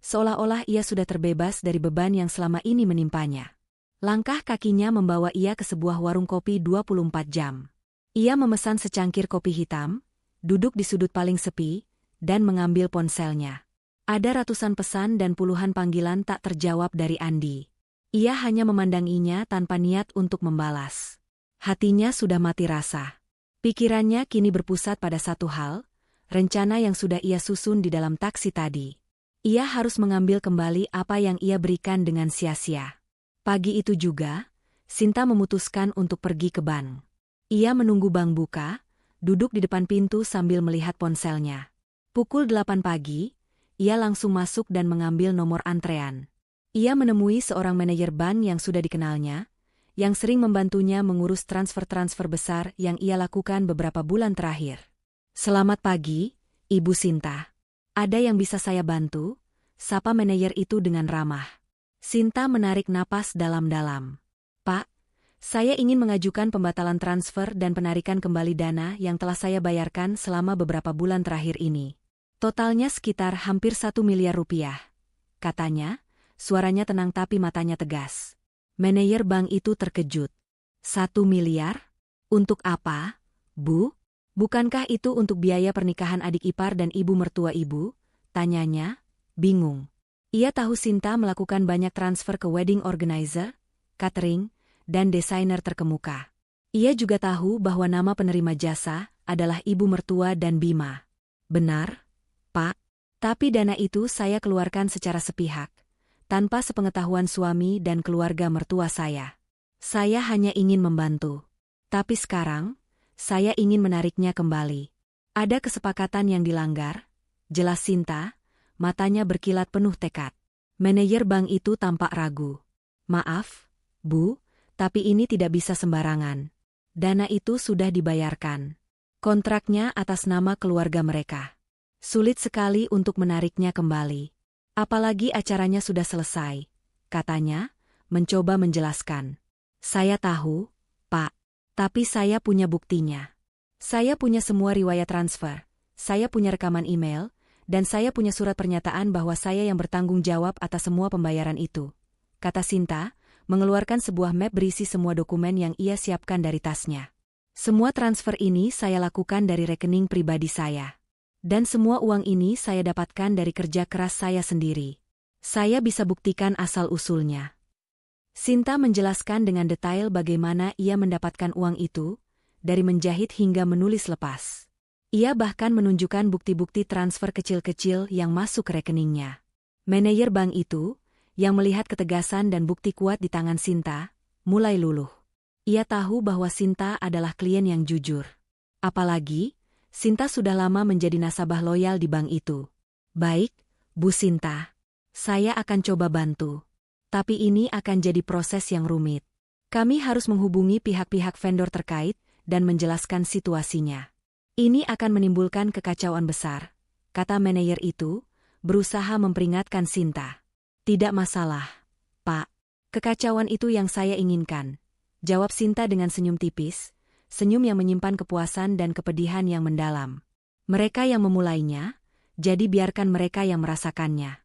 seolah-olah ia sudah terbebas dari beban yang selama ini menimpanya. Langkah kakinya membawa ia ke sebuah warung kopi 24 jam. Ia memesan secangkir kopi hitam, duduk di sudut paling sepi, dan mengambil ponselnya. Ada ratusan pesan dan puluhan panggilan tak terjawab dari Andi. Ia hanya memandanginya tanpa niat untuk membalas. Hatinya sudah mati rasa. Pikirannya kini berpusat pada satu hal, rencana yang sudah ia susun di dalam taksi tadi. Ia harus mengambil kembali apa yang ia berikan dengan sia-sia. Pagi itu juga, Sinta memutuskan untuk pergi ke bank. Ia menunggu bank buka, duduk di depan pintu sambil melihat ponselnya. Pukul 8 pagi, ia langsung masuk dan mengambil nomor antrean. Ia menemui seorang manajer bank yang sudah dikenalnya, yang sering membantunya mengurus transfer-transfer besar yang ia lakukan beberapa bulan terakhir. "Selamat pagi, Ibu Sinta. Ada yang bisa saya bantu?" sapa manajer itu dengan ramah. Sinta menarik napas dalam-dalam. "Pak, saya ingin mengajukan pembatalan transfer dan penarikan kembali dana yang telah saya bayarkan selama beberapa bulan terakhir ini. Totalnya sekitar hampir 1 miliar rupiah," katanya, suaranya tenang tapi matanya tegas. Manajer bank itu terkejut. 1 miliar? Untuk apa, Bu? Bukankah itu untuk biaya pernikahan adik ipar dan ibu mertua ibu? Tanyanya, bingung. Ia tahu Sinta melakukan banyak transfer ke wedding organizer, catering, dan desainer terkemuka. Ia juga tahu bahwa nama penerima jasa adalah ibu mertua dan Bima. "Benar, Pak. Tapi dana itu saya keluarkan secara sepihak, tanpa sepengetahuan suami dan keluarga mertua saya. Saya hanya ingin membantu. Tapi sekarang, saya ingin menariknya kembali. Ada kesepakatan yang dilanggar, jelas Sinta, matanya berkilat penuh tekad. Manajer bank itu tampak ragu. Maaf, Bu, tapi ini tidak bisa sembarangan. Dana itu sudah dibayarkan. Kontraknya atas nama keluarga mereka. Sulit sekali untuk menariknya kembali. Apalagi acaranya sudah selesai, katanya, mencoba menjelaskan. Saya tahu, Pak, tapi saya punya buktinya. Saya punya semua riwayat transfer, saya punya rekaman email, dan saya punya surat pernyataan bahwa saya yang bertanggung jawab atas semua pembayaran itu, kata Sinta, mengeluarkan sebuah map berisi semua dokumen yang ia siapkan dari tasnya. Semua transfer ini saya lakukan dari rekening pribadi saya. Dan semua uang ini saya dapatkan dari kerja keras saya sendiri. Saya bisa buktikan asal-usulnya. Sinta menjelaskan dengan detail bagaimana ia mendapatkan uang itu, dari menjahit hingga menulis lepas. Ia bahkan menunjukkan bukti-bukti transfer kecil-kecil yang masuk ke rekeningnya. Manajer bank itu, yang melihat ketegasan dan bukti kuat di tangan Sinta, mulai luluh. Ia tahu bahwa Sinta adalah klien yang jujur. Apalagi, Sinta sudah lama menjadi nasabah loyal di bank itu. Baik, Bu Sinta. Saya akan coba bantu. Tapi ini akan jadi proses yang rumit. Kami harus menghubungi pihak-pihak vendor terkait dan menjelaskan situasinya. Ini akan menimbulkan kekacauan besar, kata manajer itu, berusaha memperingatkan Sinta. Tidak masalah, Pak. Kekacauan itu yang saya inginkan, jawab Sinta dengan senyum tipis. Senyum yang menyimpan kepuasan dan kepedihan yang mendalam. Mereka yang memulainya, jadi biarkan mereka yang merasakannya.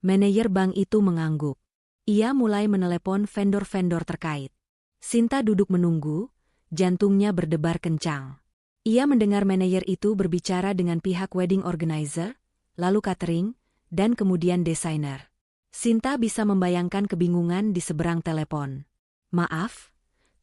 Manajer bank itu mengangguk. Ia mulai menelepon vendor-vendor terkait. Sinta duduk menunggu, jantungnya berdebar kencang. Ia mendengar manajer itu berbicara dengan pihak wedding organizer, lalu catering, dan kemudian desainer. Sinta bisa membayangkan kebingungan di seberang telepon. Maaf,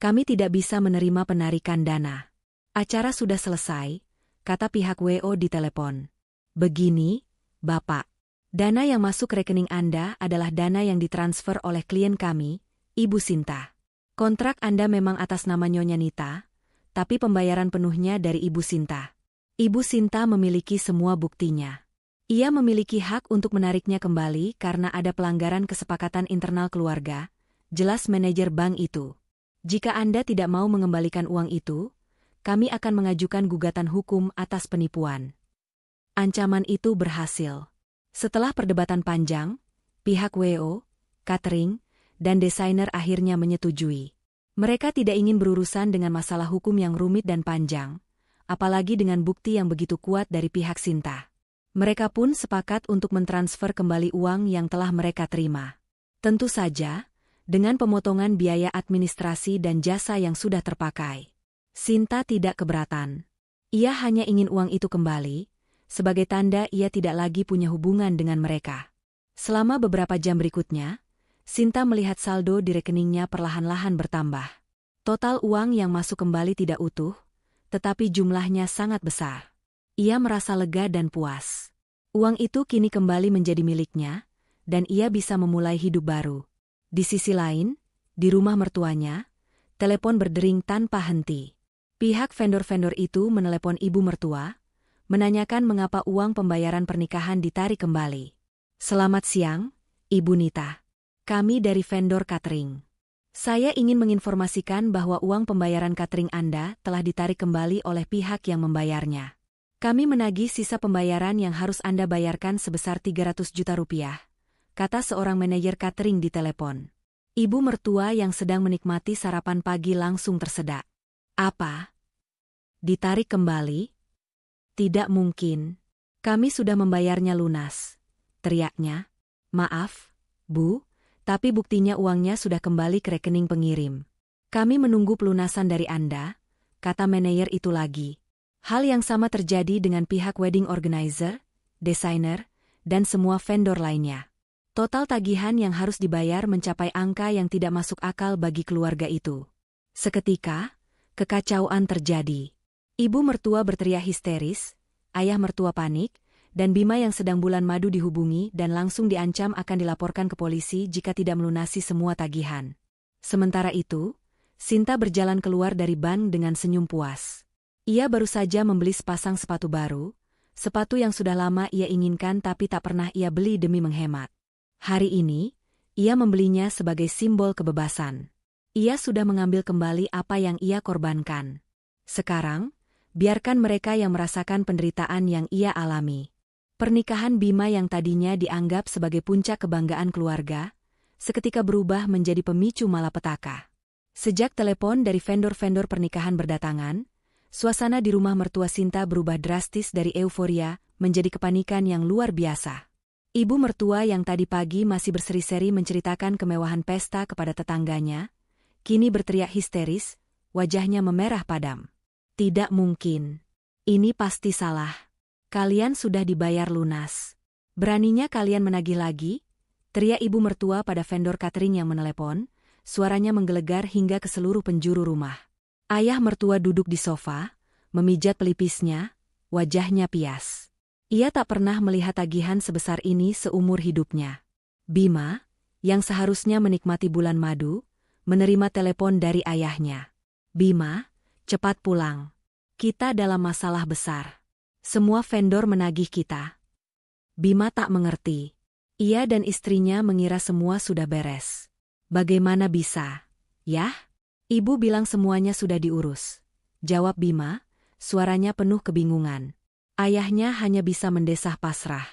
kami tidak bisa menerima penarikan dana. Acara sudah selesai, kata pihak WO di telepon. Begini, Bapak. Dana yang masuk rekening Anda adalah dana yang ditransfer oleh klien kami, Ibu Sinta. Kontrak Anda memang atas nama Nyonya Nita, tapi pembayaran penuhnya dari Ibu Sinta. Ibu Sinta memiliki semua buktinya. Ia memiliki hak untuk menariknya kembali karena ada pelanggaran kesepakatan internal keluarga, jelas manajer bank itu. Jika Anda tidak mau mengembalikan uang itu, kami akan mengajukan gugatan hukum atas penipuan. Ancaman itu berhasil. Setelah perdebatan panjang, pihak WO, catering, dan desainer akhirnya menyetujui. Mereka tidak ingin berurusan dengan masalah hukum yang rumit dan panjang, apalagi dengan bukti yang begitu kuat dari pihak Sinta. Mereka pun sepakat untuk mentransfer kembali uang yang telah mereka terima. Tentu saja, dengan pemotongan biaya administrasi dan jasa yang sudah terpakai. Sinta tidak keberatan. Ia hanya ingin uang itu kembali, sebagai tanda ia tidak lagi punya hubungan dengan mereka. Selama beberapa jam berikutnya, Sinta melihat saldo di rekeningnya perlahan-lahan bertambah. Total uang yang masuk kembali tidak utuh, tetapi jumlahnya sangat besar. Ia merasa lega dan puas. Uang itu kini kembali menjadi miliknya, dan ia bisa memulai hidup baru. Di sisi lain, di rumah mertuanya, telepon berdering tanpa henti. Pihak vendor-vendor itu menelepon ibu mertua, menanyakan mengapa uang pembayaran pernikahan ditarik kembali. Selamat siang, Ibu Nita. Kami dari vendor catering. Saya ingin menginformasikan bahwa uang pembayaran catering Anda telah ditarik kembali oleh pihak yang membayarnya. Kami menagih sisa pembayaran yang harus Anda bayarkan sebesar 300 juta rupiah. Kata seorang manajer catering di telepon. Ibu mertua yang sedang menikmati sarapan pagi langsung tersedak. Apa? Ditarik kembali? Tidak mungkin. Kami sudah membayarnya lunas. Teriaknya. Maaf, Bu, tapi buktinya uangnya sudah kembali ke rekening pengirim. Kami menunggu pelunasan dari Anda, kata manajer itu lagi. Hal yang sama terjadi dengan pihak wedding organizer, desainer, dan semua vendor lainnya. Total tagihan yang harus dibayar mencapai angka yang tidak masuk akal bagi keluarga itu. Seketika, kekacauan terjadi. Ibu mertua berteriak histeris, ayah mertua panik, dan Bima yang sedang bulan madu dihubungi dan langsung diancam akan dilaporkan ke polisi jika tidak melunasi semua tagihan. Sementara itu, Sinta berjalan keluar dari bank dengan senyum puas. Ia baru saja membeli sepasang sepatu baru, sepatu yang sudah lama ia inginkan tapi tak pernah ia beli demi menghemat. Hari ini, ia membelinya sebagai simbol kebebasan. Ia sudah mengambil kembali apa yang ia korbankan. Sekarang, biarkan mereka yang merasakan penderitaan yang ia alami. Pernikahan Bima yang tadinya dianggap sebagai puncak kebanggaan keluarga, seketika berubah menjadi pemicu malapetaka. Sejak telepon dari vendor-vendor pernikahan berdatangan, suasana di rumah mertua Sinta berubah drastis dari euforia menjadi kepanikan yang luar biasa. Ibu mertua yang tadi pagi masih berseri-seri menceritakan kemewahan pesta kepada tetangganya, kini berteriak histeris, wajahnya memerah padam. Tidak mungkin. Ini pasti salah. Kalian sudah dibayar lunas. Beraninya kalian menagih lagi? Teriak ibu mertua pada vendor catering yang menelepon, suaranya menggelegar hingga ke seluruh penjuru rumah. Ayah mertua duduk di sofa, memijat pelipisnya, wajahnya pias. Ia tak pernah melihat tagihan sebesar ini seumur hidupnya. Bima, yang seharusnya menikmati bulan madu, menerima telepon dari ayahnya. Bima, cepat pulang. Kita dalam masalah besar. Semua vendor menagih kita. Bima tak mengerti. Ia dan istrinya mengira semua sudah beres. Bagaimana bisa? Yah? Ibu bilang semuanya sudah diurus. Jawab Bima, suaranya penuh kebingungan. Ayahnya hanya bisa mendesah pasrah.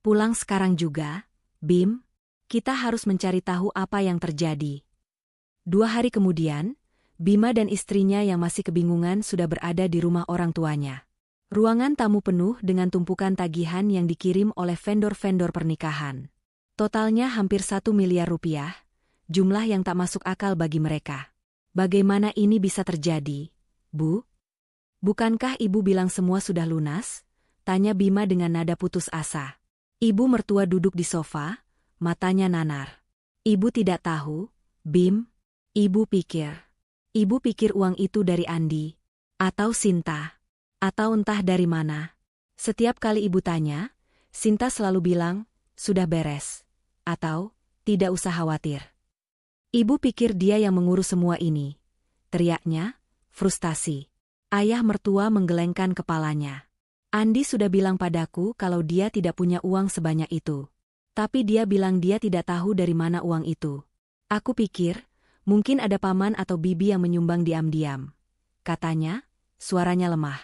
Pulang sekarang juga, Bim. Kita harus mencari tahu apa yang terjadi. 2 hari kemudian, Bima dan istrinya yang masih kebingungan sudah berada di rumah orang tuanya. Ruangan tamu penuh dengan tumpukan tagihan yang dikirim oleh vendor-vendor pernikahan. Totalnya hampir 1 miliar rupiah, jumlah yang tak masuk akal bagi mereka. Bagaimana ini bisa terjadi, Bu? Bukankah Ibu bilang semua sudah lunas? Tanya Bima dengan nada putus asa. Ibu mertua duduk di sofa, matanya nanar. Ibu tidak tahu, Bim. Ibu pikir uang itu dari Andi, atau Sinta, atau entah dari mana. Setiap kali ibu tanya, Sinta selalu bilang, sudah beres, atau tidak usah khawatir. Ibu pikir dia yang mengurus semua ini. Teriaknya, frustasi. Ayah mertua menggelengkan kepalanya. Andi sudah bilang padaku kalau dia tidak punya uang sebanyak itu. Tapi dia bilang dia tidak tahu dari mana uang itu. Aku pikir, mungkin ada paman atau bibi yang menyumbang diam-diam. Katanya, suaranya lemah.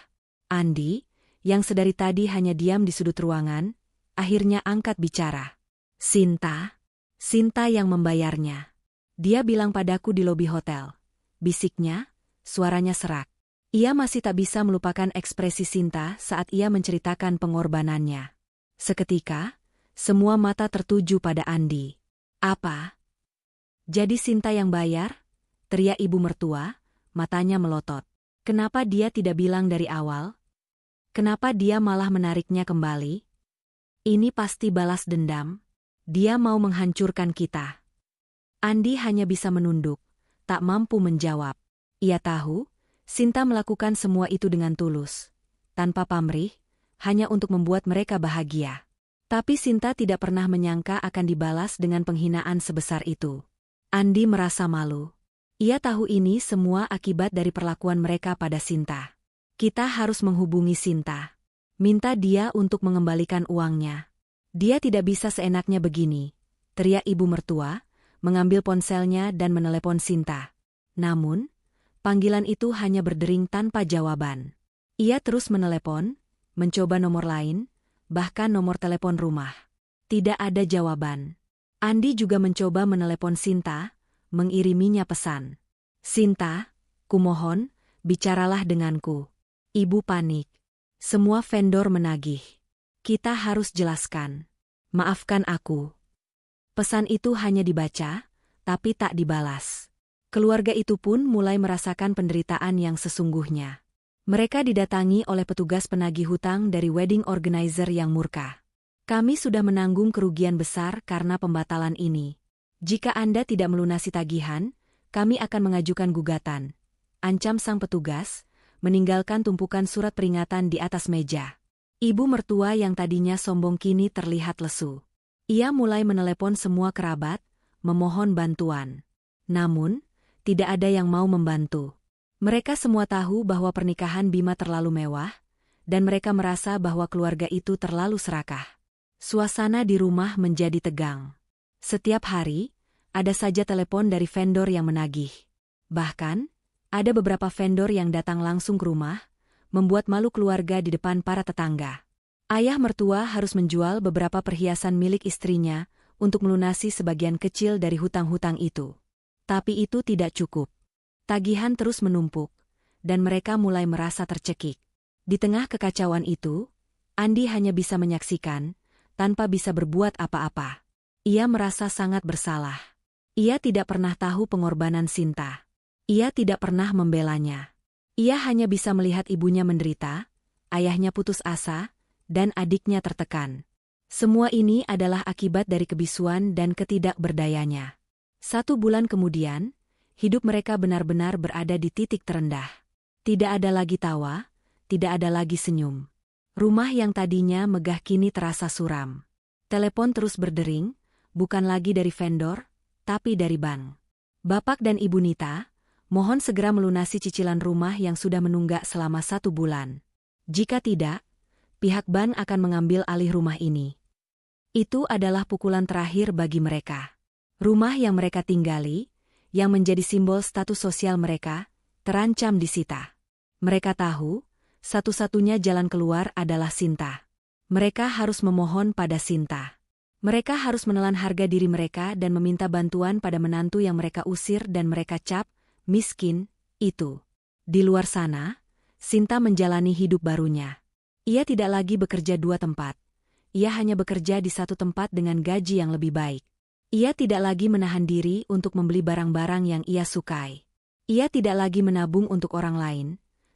Andi, yang sedari tadi hanya diam di sudut ruangan, akhirnya angkat bicara. Sinta yang membayarnya. Dia bilang padaku di lobi hotel. Bisiknya, suaranya serak. Ia masih tak bisa melupakan ekspresi Sinta saat ia menceritakan pengorbanannya. Seketika, semua mata tertuju pada Andi. Apa? Jadi Sinta yang bayar? Teriak ibu mertua, matanya melotot. Kenapa dia tidak bilang dari awal? Kenapa dia malah menariknya kembali? Ini pasti balas dendam. Dia mau menghancurkan kita. Andi hanya bisa menunduk, tak mampu menjawab. Ia tahu, Sinta melakukan semua itu dengan tulus, tanpa pamrih, hanya untuk membuat mereka bahagia. Tapi Sinta tidak pernah menyangka akan dibalas dengan penghinaan sebesar itu. Andi merasa malu. Ia tahu ini semua akibat dari perlakuan mereka pada Sinta. Kita harus menghubungi Sinta. Minta dia untuk mengembalikan uangnya. Dia tidak bisa seenaknya begini, teriak ibu mertua, mengambil ponselnya dan menelepon Sinta. Namun, panggilan itu hanya berdering tanpa jawaban. Ia terus menelepon, mencoba nomor lain, bahkan nomor telepon rumah. Tidak ada jawaban. Andi juga mencoba menelepon Sinta, mengiriminya pesan. Sinta, kumohon, bicaralah denganku. Ibu panik. Semua vendor menagih. Kita harus jelaskan. Maafkan aku. Pesan itu hanya dibaca, tapi tak dibalas. Keluarga itu pun mulai merasakan penderitaan yang sesungguhnya. Mereka didatangi oleh petugas penagih hutang dari wedding organizer yang murka. Kami sudah menanggung kerugian besar karena pembatalan ini. Jika Anda tidak melunasi tagihan, kami akan mengajukan gugatan. Ancam sang petugas, meninggalkan tumpukan surat peringatan di atas meja. Ibu mertua yang tadinya sombong kini terlihat lesu. Ia mulai menelepon semua kerabat, memohon bantuan. Namun, tidak ada yang mau membantu. Mereka semua tahu bahwa pernikahan Bima terlalu mewah, dan mereka merasa bahwa keluarga itu terlalu serakah. Suasana di rumah menjadi tegang. Setiap hari, ada saja telepon dari vendor yang menagih. Bahkan, ada beberapa vendor yang datang langsung ke rumah, membuat malu keluarga di depan para tetangga. Ayah mertua harus menjual beberapa perhiasan milik istrinya untuk melunasi sebagian kecil dari hutang-hutang itu. Tapi itu tidak cukup. Tagihan terus menumpuk, dan mereka mulai merasa tercekik. Di tengah kekacauan itu, Andi hanya bisa menyaksikan, tanpa bisa berbuat apa-apa. Ia merasa sangat bersalah. Ia tidak pernah tahu pengorbanan Sinta. Ia tidak pernah membelanya. Ia hanya bisa melihat ibunya menderita, ayahnya putus asa, dan adiknya tertekan. Semua ini adalah akibat dari kebisuan dan ketidakberdayanya. 1 bulan kemudian, hidup mereka benar-benar berada di titik terendah. Tidak ada lagi tawa, tidak ada lagi senyum. Rumah yang tadinya megah kini terasa suram. Telepon terus berdering, bukan lagi dari vendor, tapi dari bank. Bapak dan Ibu Nita, mohon segera melunasi cicilan rumah yang sudah menunggak selama 1 bulan. Jika tidak, pihak bank akan mengambil alih rumah ini. Itu adalah pukulan terakhir bagi mereka. Rumah yang mereka tinggali, yang menjadi simbol status sosial mereka, terancam disita. Mereka tahu, satu-satunya jalan keluar adalah Sinta. Mereka harus memohon pada Sinta. Mereka harus menelan harga diri mereka dan meminta bantuan pada menantu yang mereka usir dan mereka cap, miskin, itu. Di luar sana, Sinta menjalani hidup barunya. Ia tidak lagi bekerja 2 tempat. Ia hanya bekerja di 1 tempat dengan gaji yang lebih baik. Ia tidak lagi menahan diri untuk membeli barang-barang yang ia sukai. Ia tidak lagi menabung untuk orang lain,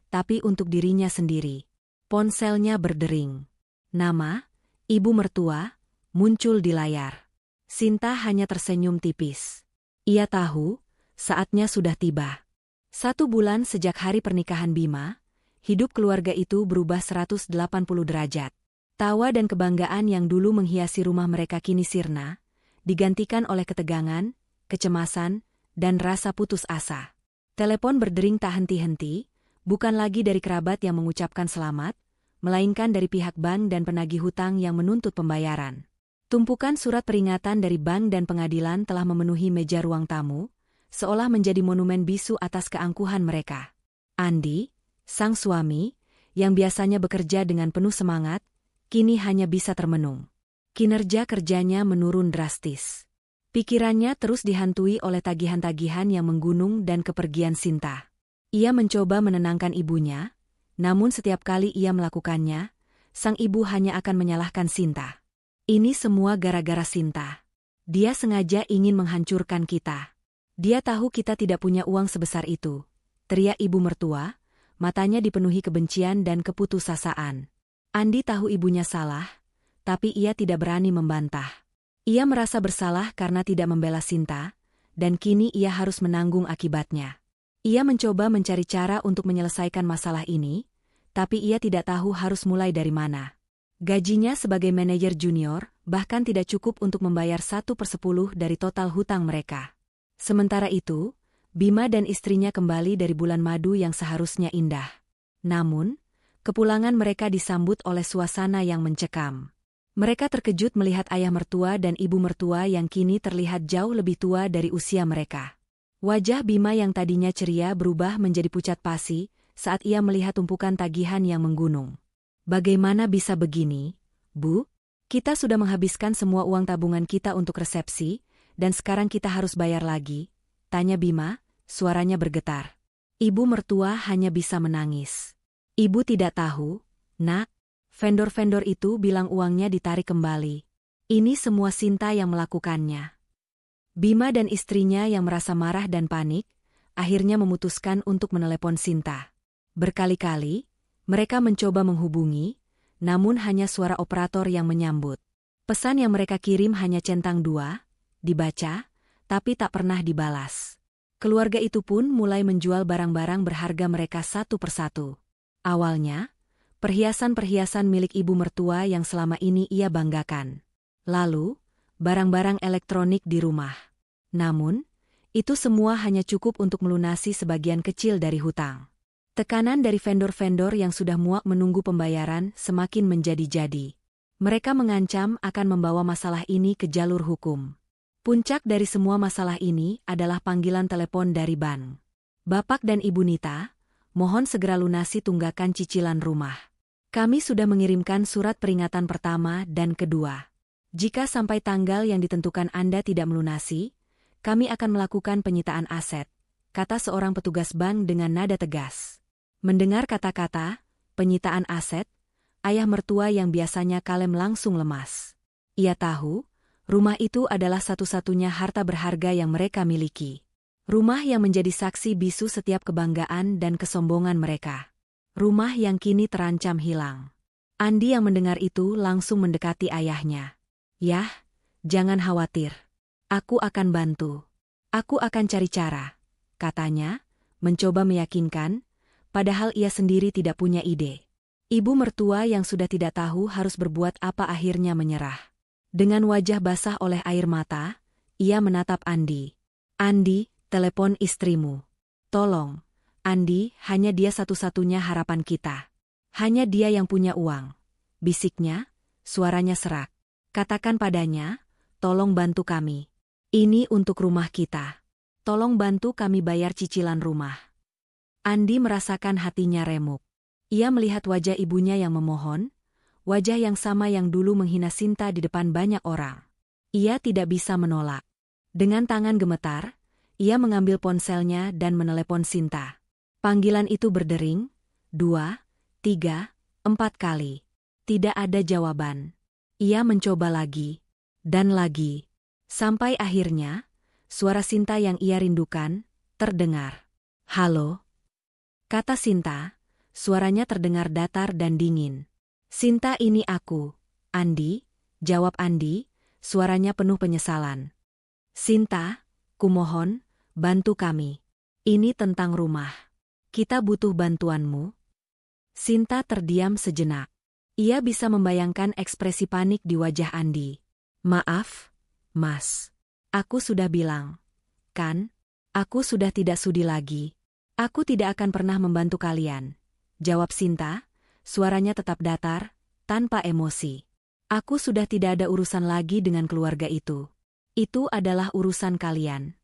tapi untuk dirinya sendiri. Ponselnya berdering. Nama, ibu mertua, muncul di layar. Sinta hanya tersenyum tipis. Ia tahu, saatnya sudah tiba. 1 bulan sejak hari pernikahan Bima, hidup keluarga itu berubah 180 derajat. Tawa dan kebanggaan yang dulu menghiasi rumah mereka kini sirna, digantikan oleh ketegangan, kecemasan, dan rasa putus asa. Telepon berdering tak henti-henti, bukan lagi dari kerabat yang mengucapkan selamat, melainkan dari pihak bank dan penagih hutang yang menuntut pembayaran. Tumpukan surat peringatan dari bank dan pengadilan telah memenuhi meja ruang tamu, seolah menjadi monumen bisu atas keangkuhan mereka. Andi, sang suami, yang biasanya bekerja dengan penuh semangat, kini hanya bisa termenung. Kinerja kerjanya menurun drastis. Pikirannya terus dihantui oleh tagihan-tagihan yang menggunung dan kepergian Sinta. Ia mencoba menenangkan ibunya, namun setiap kali ia melakukannya, sang ibu hanya akan menyalahkan Sinta. Ini semua gara-gara Sinta. Dia sengaja ingin menghancurkan kita. Dia tahu kita tidak punya uang sebesar itu, teriak ibu mertua, matanya dipenuhi kebencian dan keputusasaan. Andi tahu ibunya salah, tapi ia tidak berani membantah. Ia merasa bersalah karena tidak membela Sinta, dan kini ia harus menanggung akibatnya. Ia mencoba mencari cara untuk menyelesaikan masalah ini, tapi ia tidak tahu harus mulai dari mana. Gajinya sebagai manajer junior bahkan tidak cukup untuk membayar 1/10 dari total hutang mereka. Sementara itu, Bima dan istrinya kembali dari bulan madu yang seharusnya indah. Namun, kepulangan mereka disambut oleh suasana yang mencekam. Mereka terkejut melihat ayah mertua dan ibu mertua yang kini terlihat jauh lebih tua dari usia mereka. Wajah Bima yang tadinya ceria berubah menjadi pucat pasi saat ia melihat tumpukan tagihan yang menggunung. Bagaimana bisa begini, Bu? Kita sudah menghabiskan semua uang tabungan kita untuk resepsi, dan sekarang kita harus bayar lagi, tanya Bima, suaranya bergetar. Ibu mertua hanya bisa menangis. Ibu tidak tahu, Nak. Vendor-vendor itu bilang uangnya ditarik kembali. Ini semua Sinta yang melakukannya. Bima dan istrinya yang merasa marah dan panik, akhirnya memutuskan untuk menelepon Sinta. Berkali-kali, mereka mencoba menghubungi, namun hanya suara operator yang menyambut. Pesan yang mereka kirim hanya centang 2, dibaca, tapi tak pernah dibalas. Keluarga itu pun mulai menjual barang-barang berharga mereka satu persatu. Awalnya, perhiasan-perhiasan milik ibu mertua yang selama ini ia banggakan. Lalu, barang-barang elektronik di rumah. Namun, itu semua hanya cukup untuk melunasi sebagian kecil dari hutang. Tekanan dari vendor-vendor yang sudah muak menunggu pembayaran semakin menjadi-jadi. Mereka mengancam akan membawa masalah ini ke jalur hukum. Puncak dari semua masalah ini adalah panggilan telepon dari bank. Bapak dan Ibu Nita, mohon segera lunasi tunggakan cicilan rumah. Kami sudah mengirimkan surat peringatan pertama dan kedua. Jika sampai tanggal yang ditentukan Anda tidak melunasi, kami akan melakukan penyitaan aset, kata seorang petugas bank dengan nada tegas. Mendengar kata-kata penyitaan aset, ayah mertua yang biasanya kalem langsung lemas. Ia tahu, rumah itu adalah satu-satunya harta berharga yang mereka miliki. Rumah yang menjadi saksi bisu setiap kebanggaan dan kesombongan mereka. Rumah yang kini terancam hilang. Andi yang mendengar itu langsung mendekati ayahnya. Yah, jangan khawatir. Aku akan bantu. Aku akan cari cara, katanya, mencoba meyakinkan, padahal ia sendiri tidak punya ide. Ibu mertua yang sudah tidak tahu harus berbuat apa akhirnya menyerah. Dengan wajah basah oleh air mata, ia menatap Andi. Andi, telepon istrimu. Tolong. Andi, hanya dia satu-satunya harapan kita. Hanya dia yang punya uang. Bisiknya, suaranya serak. Katakan padanya, tolong bantu kami. Ini untuk rumah kita. Tolong bantu kami bayar cicilan rumah. Andi merasakan hatinya remuk. Ia melihat wajah ibunya yang memohon, wajah yang sama yang dulu menghina Sinta di depan banyak orang. Ia tidak bisa menolak. Dengan tangan gemetar, ia mengambil ponselnya dan menelepon Sinta. Panggilan itu berdering, 2, 3, 4 kali. Tidak ada jawaban. Ia mencoba lagi, dan lagi. Sampai akhirnya, suara Sinta yang ia rindukan, terdengar. Halo? Kata Sinta, suaranya terdengar datar dan dingin. Sinta, ini aku. Andi, jawab Andi, suaranya penuh penyesalan. Sinta, kumohon, bantu kami. Ini tentang rumah. Kita butuh bantuanmu. Sinta terdiam sejenak. Ia bisa membayangkan ekspresi panik di wajah Andi. Maaf, Mas. Aku sudah bilang. Kan? Aku sudah tidak sudi lagi. Aku tidak akan pernah membantu kalian. Jawab Sinta, suaranya tetap datar, tanpa emosi. Aku sudah tidak ada urusan lagi dengan keluarga itu. Itu adalah urusan kalian.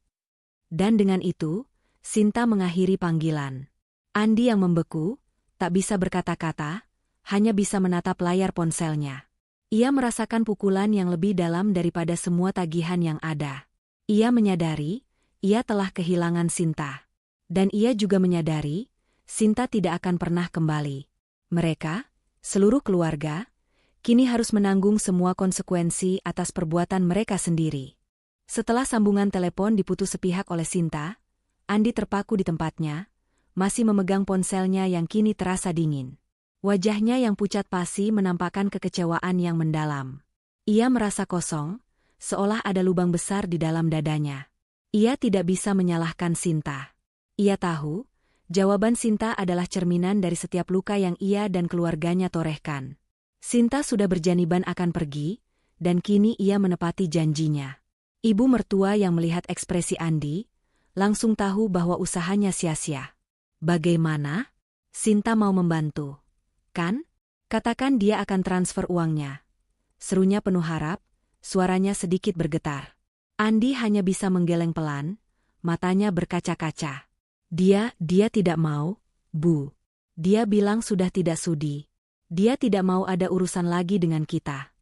Dan dengan itu, Sinta mengakhiri panggilan. Andi yang membeku, tak bisa berkata-kata, hanya bisa menatap layar ponselnya. Ia merasakan pukulan yang lebih dalam daripada semua tagihan yang ada. Ia menyadari, ia telah kehilangan Sinta. Dan ia juga menyadari, Sinta tidak akan pernah kembali. Mereka, seluruh keluarga, kini harus menanggung semua konsekuensi atas perbuatan mereka sendiri. Setelah sambungan telepon diputus sepihak oleh Sinta, Andi terpaku di tempatnya, masih memegang ponselnya yang kini terasa dingin. Wajahnya yang pucat pasi menampakkan kekecewaan yang mendalam. Ia merasa kosong, seolah ada lubang besar di dalam dadanya. Ia tidak bisa menyalahkan Sinta. Ia tahu, jawaban Sinta adalah cerminan dari setiap luka yang ia dan keluarganya torehkan. Sinta sudah berjaniban akan pergi, dan kini ia menepati janjinya. Ibu mertua yang melihat ekspresi Andi, langsung tahu bahwa usahanya sia-sia. Bagaimana? Sinta mau membantu. Kan? Katakan dia akan transfer uangnya. Serunya penuh harap, suaranya sedikit bergetar. Andi hanya bisa menggeleng pelan, matanya berkaca-kaca. Dia tidak mau, Bu. Dia bilang sudah tidak sudi. Dia tidak mau ada urusan lagi dengan kita.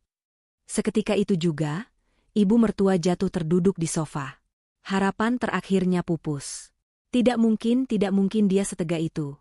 Seketika itu juga, ibu mertua jatuh terduduk di sofa. Harapan terakhirnya pupus. Tidak mungkin dia setega itu.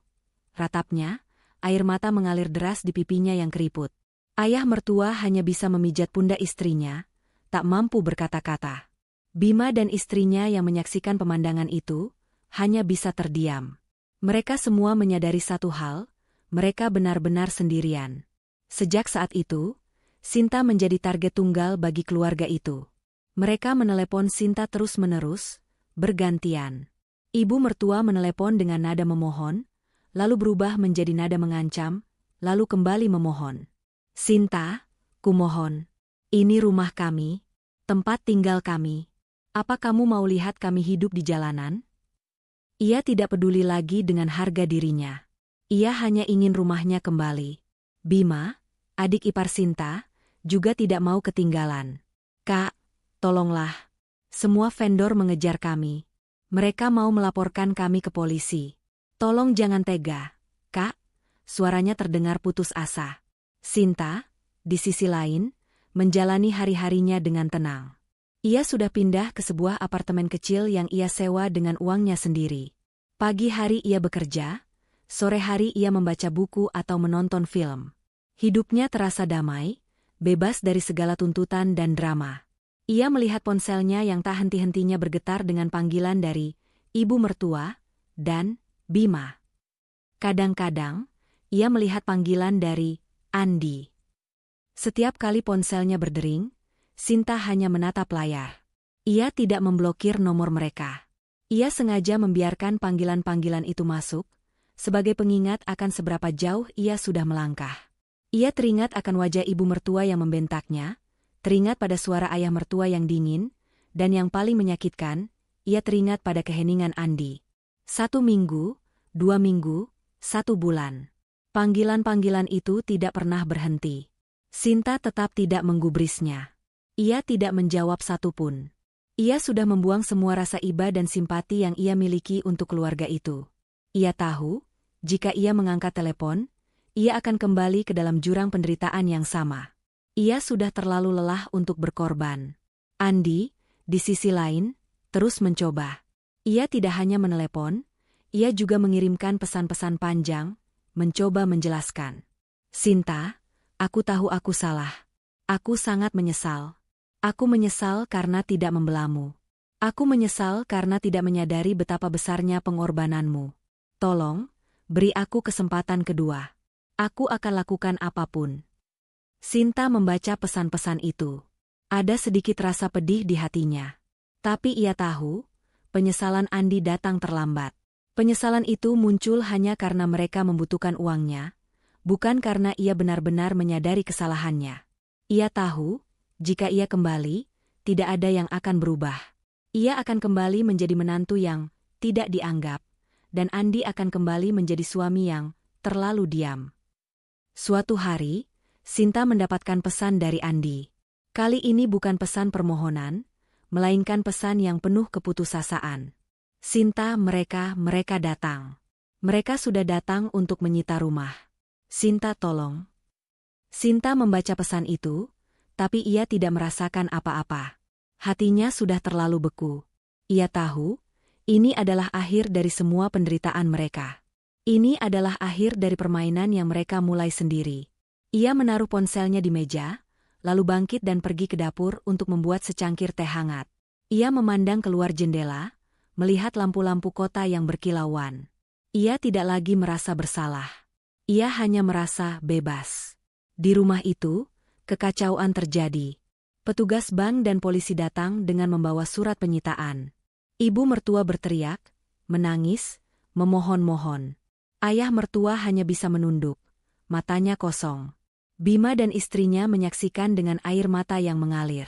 Ratapnya, air mata mengalir deras di pipinya yang keriput. Ayah mertua hanya bisa memijat pundak istrinya, tak mampu berkata-kata. Bima dan istrinya yang menyaksikan pemandangan itu, hanya bisa terdiam. Mereka semua menyadari satu hal, mereka benar-benar sendirian. Sejak saat itu, Sinta menjadi target tunggal bagi keluarga itu. Mereka menelepon Sinta terus-menerus, bergantian. Ibu mertua menelepon dengan nada memohon, lalu berubah menjadi nada mengancam, lalu kembali memohon. Sinta, kumohon. Ini rumah kami, tempat tinggal kami. Apa kamu mau lihat kami hidup di jalanan? Ia tidak peduli lagi dengan harga dirinya. Ia hanya ingin rumahnya kembali. Bima, adik ipar Sinta, juga tidak mau ketinggalan. Kak, tolonglah. Semua vendor mengejar kami. Mereka mau melaporkan kami ke polisi. Tolong jangan tega, Kak. Suaranya terdengar putus asa. Sinta, di sisi lain, menjalani hari-harinya dengan tenang. Ia sudah pindah ke sebuah apartemen kecil yang ia sewa dengan uangnya sendiri. Pagi hari ia bekerja, sore hari ia membaca buku atau menonton film. Hidupnya terasa damai, bebas dari segala tuntutan dan drama. Ia melihat ponselnya yang tak henti-hentinya bergetar dengan panggilan dari ibu mertua dan Bima. Kadang-kadang, ia melihat panggilan dari Andi. Setiap kali ponselnya berdering, Sinta hanya menatap layar. Ia tidak memblokir nomor mereka. Ia sengaja membiarkan panggilan-panggilan itu masuk, sebagai pengingat akan seberapa jauh ia sudah melangkah. Ia teringat akan wajah ibu mertua yang membentaknya, teringat pada suara ayah mertua yang dingin, dan yang paling menyakitkan, ia teringat pada keheningan Andi. 1 minggu, 2 minggu, 1 bulan. Panggilan-panggilan itu tidak pernah berhenti. Sinta tetap tidak menggubrisnya. Ia tidak menjawab satupun. Ia sudah membuang semua rasa iba dan simpati yang ia miliki untuk keluarga itu. Ia tahu, jika ia mengangkat telepon, ia akan kembali ke dalam jurang penderitaan yang sama. Ia sudah terlalu lelah untuk berkorban. Andi, di sisi lain, terus mencoba. Ia tidak hanya menelepon, ia juga mengirimkan pesan-pesan panjang, mencoba menjelaskan. Sinta, aku tahu aku salah. Aku sangat menyesal. Aku menyesal karena tidak membelamu. Aku menyesal karena tidak menyadari betapa besarnya pengorbananmu. Tolong, beri aku kesempatan kedua. Aku akan lakukan apapun. Sinta membaca pesan-pesan itu. Ada sedikit rasa pedih di hatinya. Tapi ia tahu, penyesalan Andi datang terlambat. Penyesalan itu muncul hanya karena mereka membutuhkan uangnya, bukan karena ia benar-benar menyadari kesalahannya. Ia tahu, jika ia kembali, tidak ada yang akan berubah. Ia akan kembali menjadi menantu yang tidak dianggap, dan Andi akan kembali menjadi suami yang terlalu diam. Suatu hari, Sinta mendapatkan pesan dari Andi. Kali ini bukan pesan permohonan, melainkan pesan yang penuh keputusasaan. Sinta, mereka datang. Mereka sudah datang untuk menyita rumah. Sinta, tolong. Sinta membaca pesan itu, tapi ia tidak merasakan apa-apa. Hatinya sudah terlalu beku. Ia tahu, ini adalah akhir dari semua penderitaan mereka. Ini adalah akhir dari permainan yang mereka mulai sendiri. Ia menaruh ponselnya di meja, lalu bangkit dan pergi ke dapur untuk membuat secangkir teh hangat. Ia memandang keluar jendela, melihat lampu-lampu kota yang berkilauan. Ia tidak lagi merasa bersalah. Ia hanya merasa bebas. Di rumah itu, kekacauan terjadi. Petugas bank dan polisi datang dengan membawa surat penyitaan. Ibu mertua berteriak, menangis, memohon-mohon. Ayah mertua hanya bisa menunduk, matanya kosong. Bima dan istrinya menyaksikan dengan air mata yang mengalir.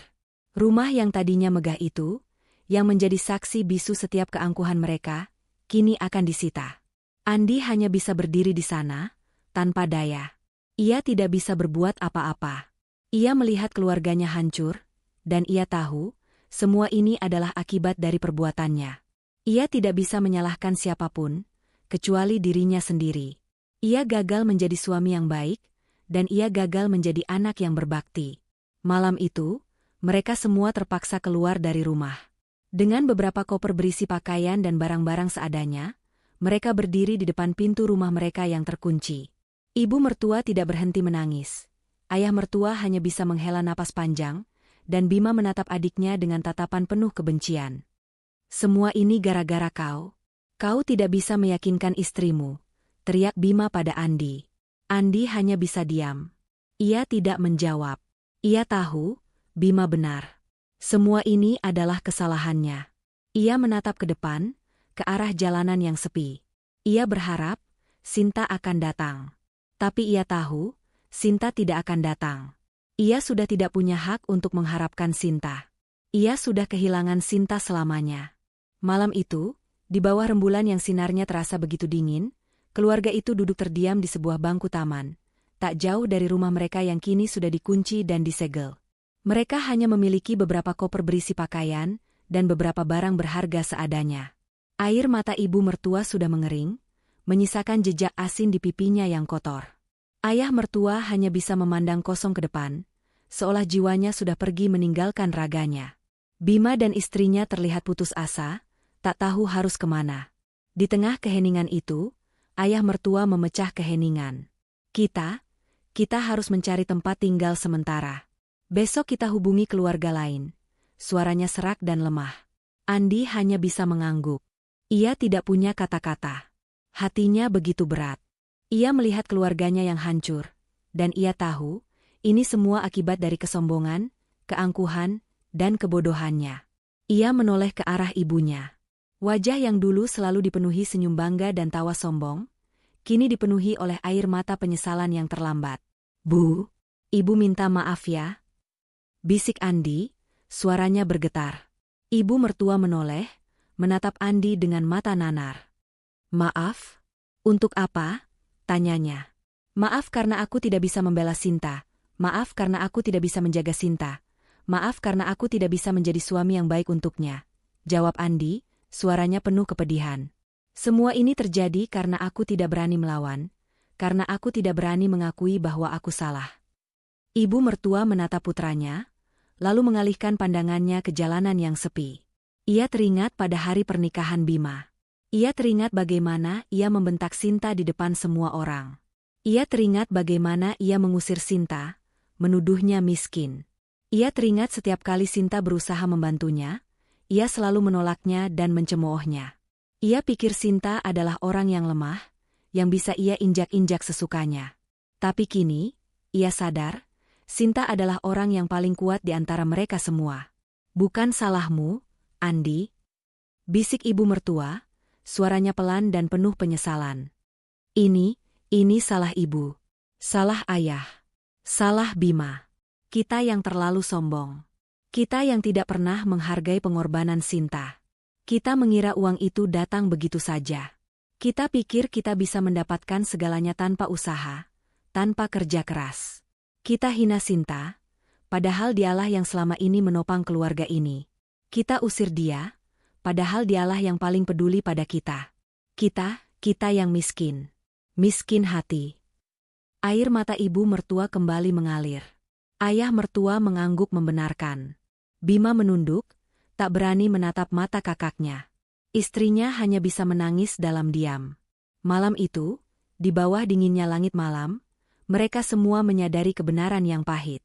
Rumah yang tadinya megah itu, yang menjadi saksi bisu setiap keangkuhan mereka, kini akan disita. Andi hanya bisa berdiri di sana, tanpa daya. Ia tidak bisa berbuat apa-apa. Ia melihat keluarganya hancur, dan ia tahu, semua ini adalah akibat dari perbuatannya. Ia tidak bisa menyalahkan siapapun, kecuali dirinya sendiri. Ia gagal menjadi suami yang baik, dan ia gagal menjadi anak yang berbakti. Malam itu, mereka semua terpaksa keluar dari rumah. Dengan beberapa koper berisi pakaian dan barang-barang seadanya, mereka berdiri di depan pintu rumah mereka yang terkunci. Ibu mertua tidak berhenti menangis. Ayah mertua hanya bisa menghela napas panjang, dan Bima menatap adiknya dengan tatapan penuh kebencian. Semua ini gara-gara kau. Kau tidak bisa meyakinkan istrimu, teriak Bima pada Andi. Andi hanya bisa diam. Ia tidak menjawab. Ia tahu, Bima benar. Semua ini adalah kesalahannya. Ia menatap ke depan, ke arah jalanan yang sepi. Ia berharap, Sinta akan datang. Tapi ia tahu, Sinta tidak akan datang. Ia sudah tidak punya hak untuk mengharapkan Sinta. Ia sudah kehilangan Sinta selamanya. Malam itu, di bawah rembulan yang sinarnya terasa begitu dingin, keluarga itu duduk terdiam di sebuah bangku taman, tak jauh dari rumah mereka yang kini sudah dikunci dan disegel. Mereka hanya memiliki beberapa koper berisi pakaian dan beberapa barang berharga seadanya. Air mata ibu mertua sudah mengering, menyisakan jejak asin di pipinya yang kotor. Ayah mertua hanya bisa memandang kosong ke depan, seolah jiwanya sudah pergi meninggalkan raganya. Bima dan istrinya terlihat putus asa, tak tahu harus kemana. Di tengah keheningan itu, ayah mertua memecah keheningan. Kita harus mencari tempat tinggal sementara. Besok kita hubungi keluarga lain. Suaranya serak dan lemah. Andi hanya bisa mengangguk. Ia tidak punya kata-kata. Hatinya begitu berat. Ia melihat keluarganya yang hancur, dan ia tahu, ini semua akibat dari kesombongan, keangkuhan, dan kebodohannya. Ia menoleh ke arah ibunya. Wajah yang dulu selalu dipenuhi senyum bangga dan tawa sombong, kini dipenuhi oleh air mata penyesalan yang terlambat. "Bu, ibu minta maaf ya," bisik Andi, suaranya bergetar. Ibu mertua menoleh, menatap Andi dengan mata nanar. "Maaf? Untuk apa?" tanyanya. "Maaf karena aku tidak bisa membela Sinta. Maaf karena aku tidak bisa menjaga Sinta. Maaf karena aku tidak bisa menjadi suami yang baik untuknya," jawab Andi, suaranya penuh kepedihan. "Semua ini terjadi karena aku tidak berani melawan, karena aku tidak berani mengakui bahwa aku salah." Ibu mertua menatap putranya, lalu mengalihkan pandangannya ke jalanan yang sepi. Ia teringat pada hari pernikahan Bima. Ia teringat bagaimana ia membentak Sinta di depan semua orang. Ia teringat bagaimana ia mengusir Sinta, menuduhnya miskin. Ia teringat setiap kali Sinta berusaha membantunya, ia selalu menolaknya dan mencemoohnya. Ia pikir Sinta adalah orang yang lemah, yang bisa ia injak-injak sesukanya. Tapi kini, ia sadar, Sinta adalah orang yang paling kuat di antara mereka semua. "Bukan salahmu, Andi," bisik ibu mertua, suaranya pelan dan penuh penyesalan. Ini salah ibu. Salah ayah. Salah Bima. Kita yang terlalu sombong. Kita yang tidak pernah menghargai pengorbanan Sinta. Kita mengira uang itu datang begitu saja. Kita pikir kita bisa mendapatkan segalanya tanpa usaha, tanpa kerja keras. Kita hina Sinta, padahal dialah yang selama ini menopang keluarga ini. Kita usir dia, padahal dialah yang paling peduli pada kita. Kita yang miskin. Miskin hati. Air mata ibu mertua kembali mengalir. Ayah mertua mengangguk membenarkan. Bima menunduk, tak berani menatap mata kakaknya. Istrinya hanya bisa menangis dalam diam. Malam itu, di bawah dinginnya langit malam, mereka semua menyadari kebenaran yang pahit.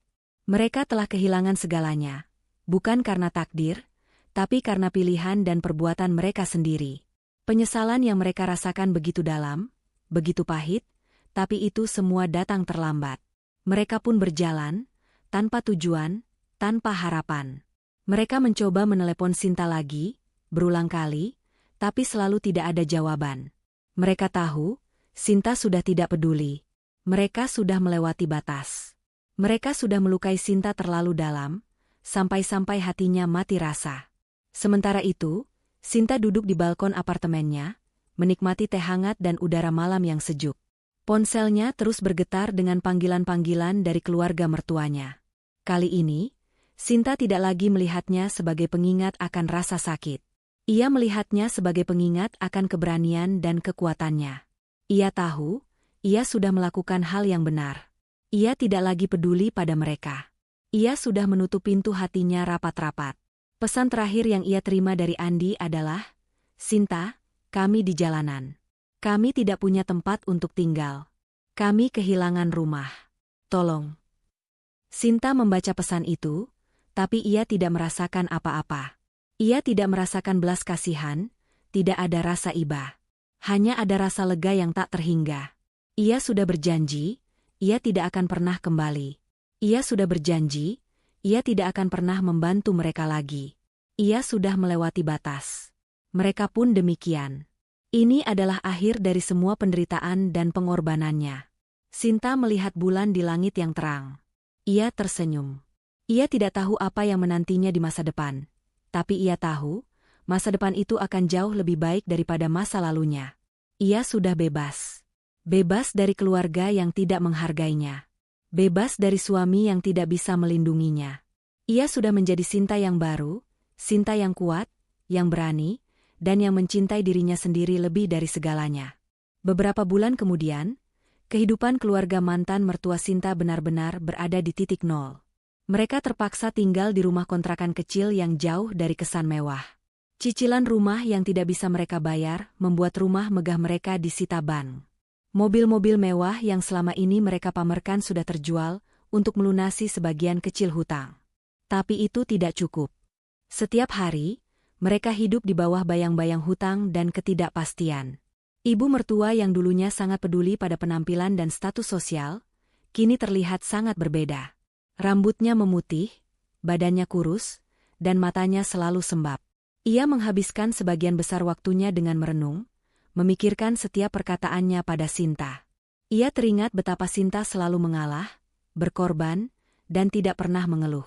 Mereka telah kehilangan segalanya, bukan karena takdir, tapi karena pilihan dan perbuatan mereka sendiri. Penyesalan yang mereka rasakan begitu dalam, begitu pahit, tapi itu semua datang terlambat. Mereka pun berjalan, tanpa tujuan, tanpa harapan. Mereka mencoba menelepon Sinta lagi, berulang kali, tapi selalu tidak ada jawaban. Mereka tahu, Sinta sudah tidak peduli. Mereka sudah melewati batas. Mereka sudah melukai Sinta terlalu dalam, sampai-sampai hatinya mati rasa. Sementara itu, Sinta duduk di balkon apartemennya, menikmati teh hangat dan udara malam yang sejuk. Ponselnya terus bergetar dengan panggilan-panggilan dari keluarga mertuanya. Kali ini, Sinta tidak lagi melihatnya sebagai pengingat akan rasa sakit. Ia melihatnya sebagai pengingat akan keberanian dan kekuatannya. Ia tahu, ia sudah melakukan hal yang benar. Ia tidak lagi peduli pada mereka. Ia sudah menutup pintu hatinya rapat-rapat. Pesan terakhir yang ia terima dari Andi adalah, "Sinta, kami di jalanan. Kami tidak punya tempat untuk tinggal. Kami kehilangan rumah. Tolong." Sinta membaca pesan itu, tapi ia tidak merasakan apa-apa. Ia tidak merasakan belas kasihan, tidak ada rasa iba. Hanya ada rasa lega yang tak terhingga. Ia sudah berjanji, ia tidak akan pernah kembali. Ia sudah berjanji, ia tidak akan pernah membantu mereka lagi. Ia sudah melewati batas. Mereka pun demikian. Ini adalah akhir dari semua penderitaan dan pengorbanannya. Sinta melihat bulan di langit yang terang. Ia tersenyum. Ia tidak tahu apa yang menantinya di masa depan. Tapi ia tahu, masa depan itu akan jauh lebih baik daripada masa lalunya. Ia sudah bebas. Bebas dari keluarga yang tidak menghargainya. Bebas dari suami yang tidak bisa melindunginya. Ia sudah menjadi Sinta yang baru, Sinta yang kuat, yang berani, dan yang mencintai dirinya sendiri lebih dari segalanya. Beberapa bulan kemudian, kehidupan keluarga mantan mertua Sinta benar-benar berada di titik nol. Mereka terpaksa tinggal di rumah kontrakan kecil yang jauh dari kesan mewah. Cicilan rumah yang tidak bisa mereka bayar membuat rumah megah mereka disita bank. Mobil-mobil mewah yang selama ini mereka pamerkan sudah terjual untuk melunasi sebagian kecil hutang. Tapi itu tidak cukup. Setiap hari, mereka hidup di bawah bayang-bayang hutang dan ketidakpastian. Ibu mertua yang dulunya sangat peduli pada penampilan dan status sosial, kini terlihat sangat berbeda. Rambutnya memutih, badannya kurus, dan matanya selalu sembab. Ia menghabiskan sebagian besar waktunya dengan merenung, memikirkan setiap perkataannya pada Sinta. Ia teringat betapa Sinta selalu mengalah, berkorban, dan tidak pernah mengeluh.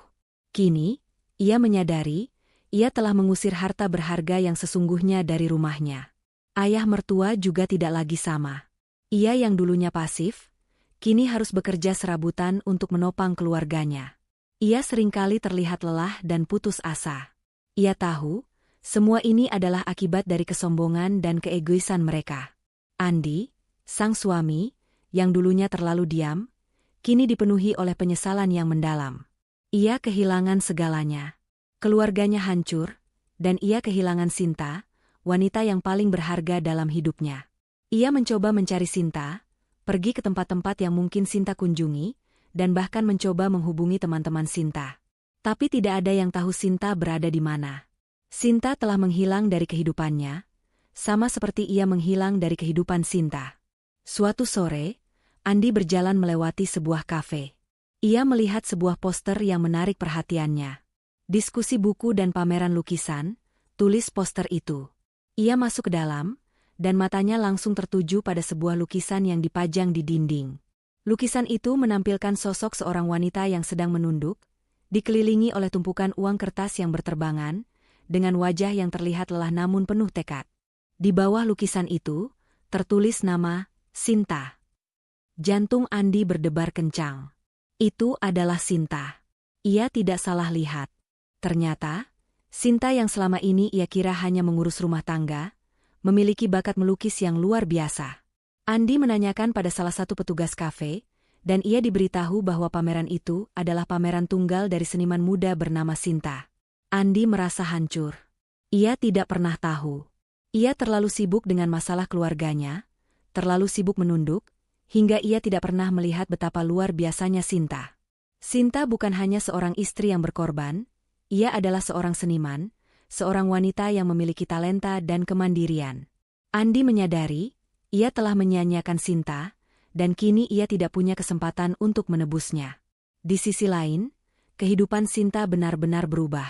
Kini, ia menyadari, ia telah mengusir harta berharga yang sesungguhnya dari rumahnya. Ayah mertua juga tidak lagi sama. Ia yang dulunya pasif, kini harus bekerja serabutan untuk menopang keluarganya. Ia seringkali terlihat lelah dan putus asa. Ia tahu, semua ini adalah akibat dari kesombongan dan keegoisan mereka. Andi, sang suami, yang dulunya terlalu diam, kini dipenuhi oleh penyesalan yang mendalam. Ia kehilangan segalanya. Keluarganya hancur, dan ia kehilangan Sinta, wanita yang paling berharga dalam hidupnya. Ia mencoba mencari Sinta, pergi ke tempat-tempat yang mungkin Sinta kunjungi, dan bahkan mencoba menghubungi teman-teman Sinta. Tapi tidak ada yang tahu Sinta berada di mana. Sinta telah menghilang dari kehidupannya, sama seperti ia menghilang dari kehidupan Sinta. Suatu sore, Andi berjalan melewati sebuah kafe. Ia melihat sebuah poster yang menarik perhatiannya. Diskusi buku dan pameran lukisan, tulis poster itu. Ia masuk ke dalam, dan matanya langsung tertuju pada sebuah lukisan yang dipajang di dinding. Lukisan itu menampilkan sosok seorang wanita yang sedang menunduk, dikelilingi oleh tumpukan uang kertas yang berterbangan, dengan wajah yang terlihat lelah namun penuh tekad. Di bawah lukisan itu, tertulis nama, Sinta. Jantung Andi berdebar kencang. Itu adalah Sinta. Ia tidak salah lihat. Ternyata, Sinta yang selama ini ia kira hanya mengurus rumah tangga, memiliki bakat melukis yang luar biasa. Andi menanyakan pada salah satu petugas kafe, dan ia diberitahu bahwa pameran itu adalah pameran tunggal dari seniman muda bernama Sinta. Andi merasa hancur. Ia tidak pernah tahu. Ia terlalu sibuk dengan masalah keluarganya, terlalu sibuk menunduk, hingga ia tidak pernah melihat betapa luar biasanya Sinta. Sinta bukan hanya seorang istri yang berkorban, ia adalah seorang seniman, seorang wanita yang memiliki talenta dan kemandirian. Andi menyadari, ia telah menyia-nyiakan Sinta, dan kini ia tidak punya kesempatan untuk menebusnya. Di sisi lain, kehidupan Sinta benar-benar berubah.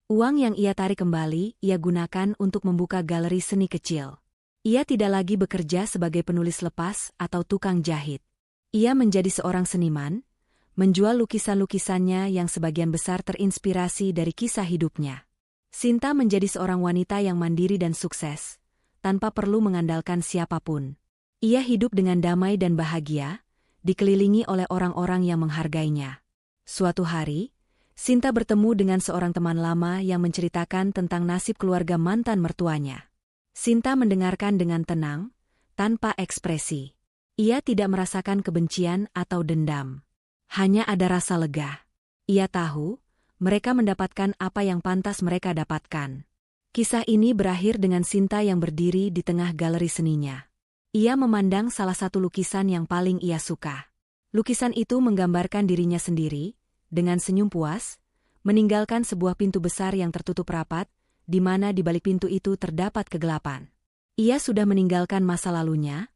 Uang yang ia tarik kembali, ia gunakan untuk membuka galeri seni kecil. Ia tidak lagi bekerja sebagai penulis lepas atau tukang jahit. Ia menjadi seorang seniman, menjual lukisan-lukisannya yang sebagian besar terinspirasi dari kisah hidupnya. Sinta menjadi seorang wanita yang mandiri dan sukses, tanpa perlu mengandalkan siapapun. Ia hidup dengan damai dan bahagia, dikelilingi oleh orang-orang yang menghargainya. Suatu hari, Sinta bertemu dengan seorang teman lama yang menceritakan tentang nasib keluarga mantan mertuanya. Sinta mendengarkan dengan tenang, tanpa ekspresi. Ia tidak merasakan kebencian atau dendam. Hanya ada rasa lega. Ia tahu, mereka mendapatkan apa yang pantas mereka dapatkan. Kisah ini berakhir dengan Sinta yang berdiri di tengah galeri seninya. Ia memandang salah satu lukisan yang paling ia suka. Lukisan itu menggambarkan dirinya sendiri, dengan senyum puas, meninggalkan sebuah pintu besar yang tertutup rapat, di mana di balik pintu itu terdapat kegelapan. Ia sudah meninggalkan masa lalunya,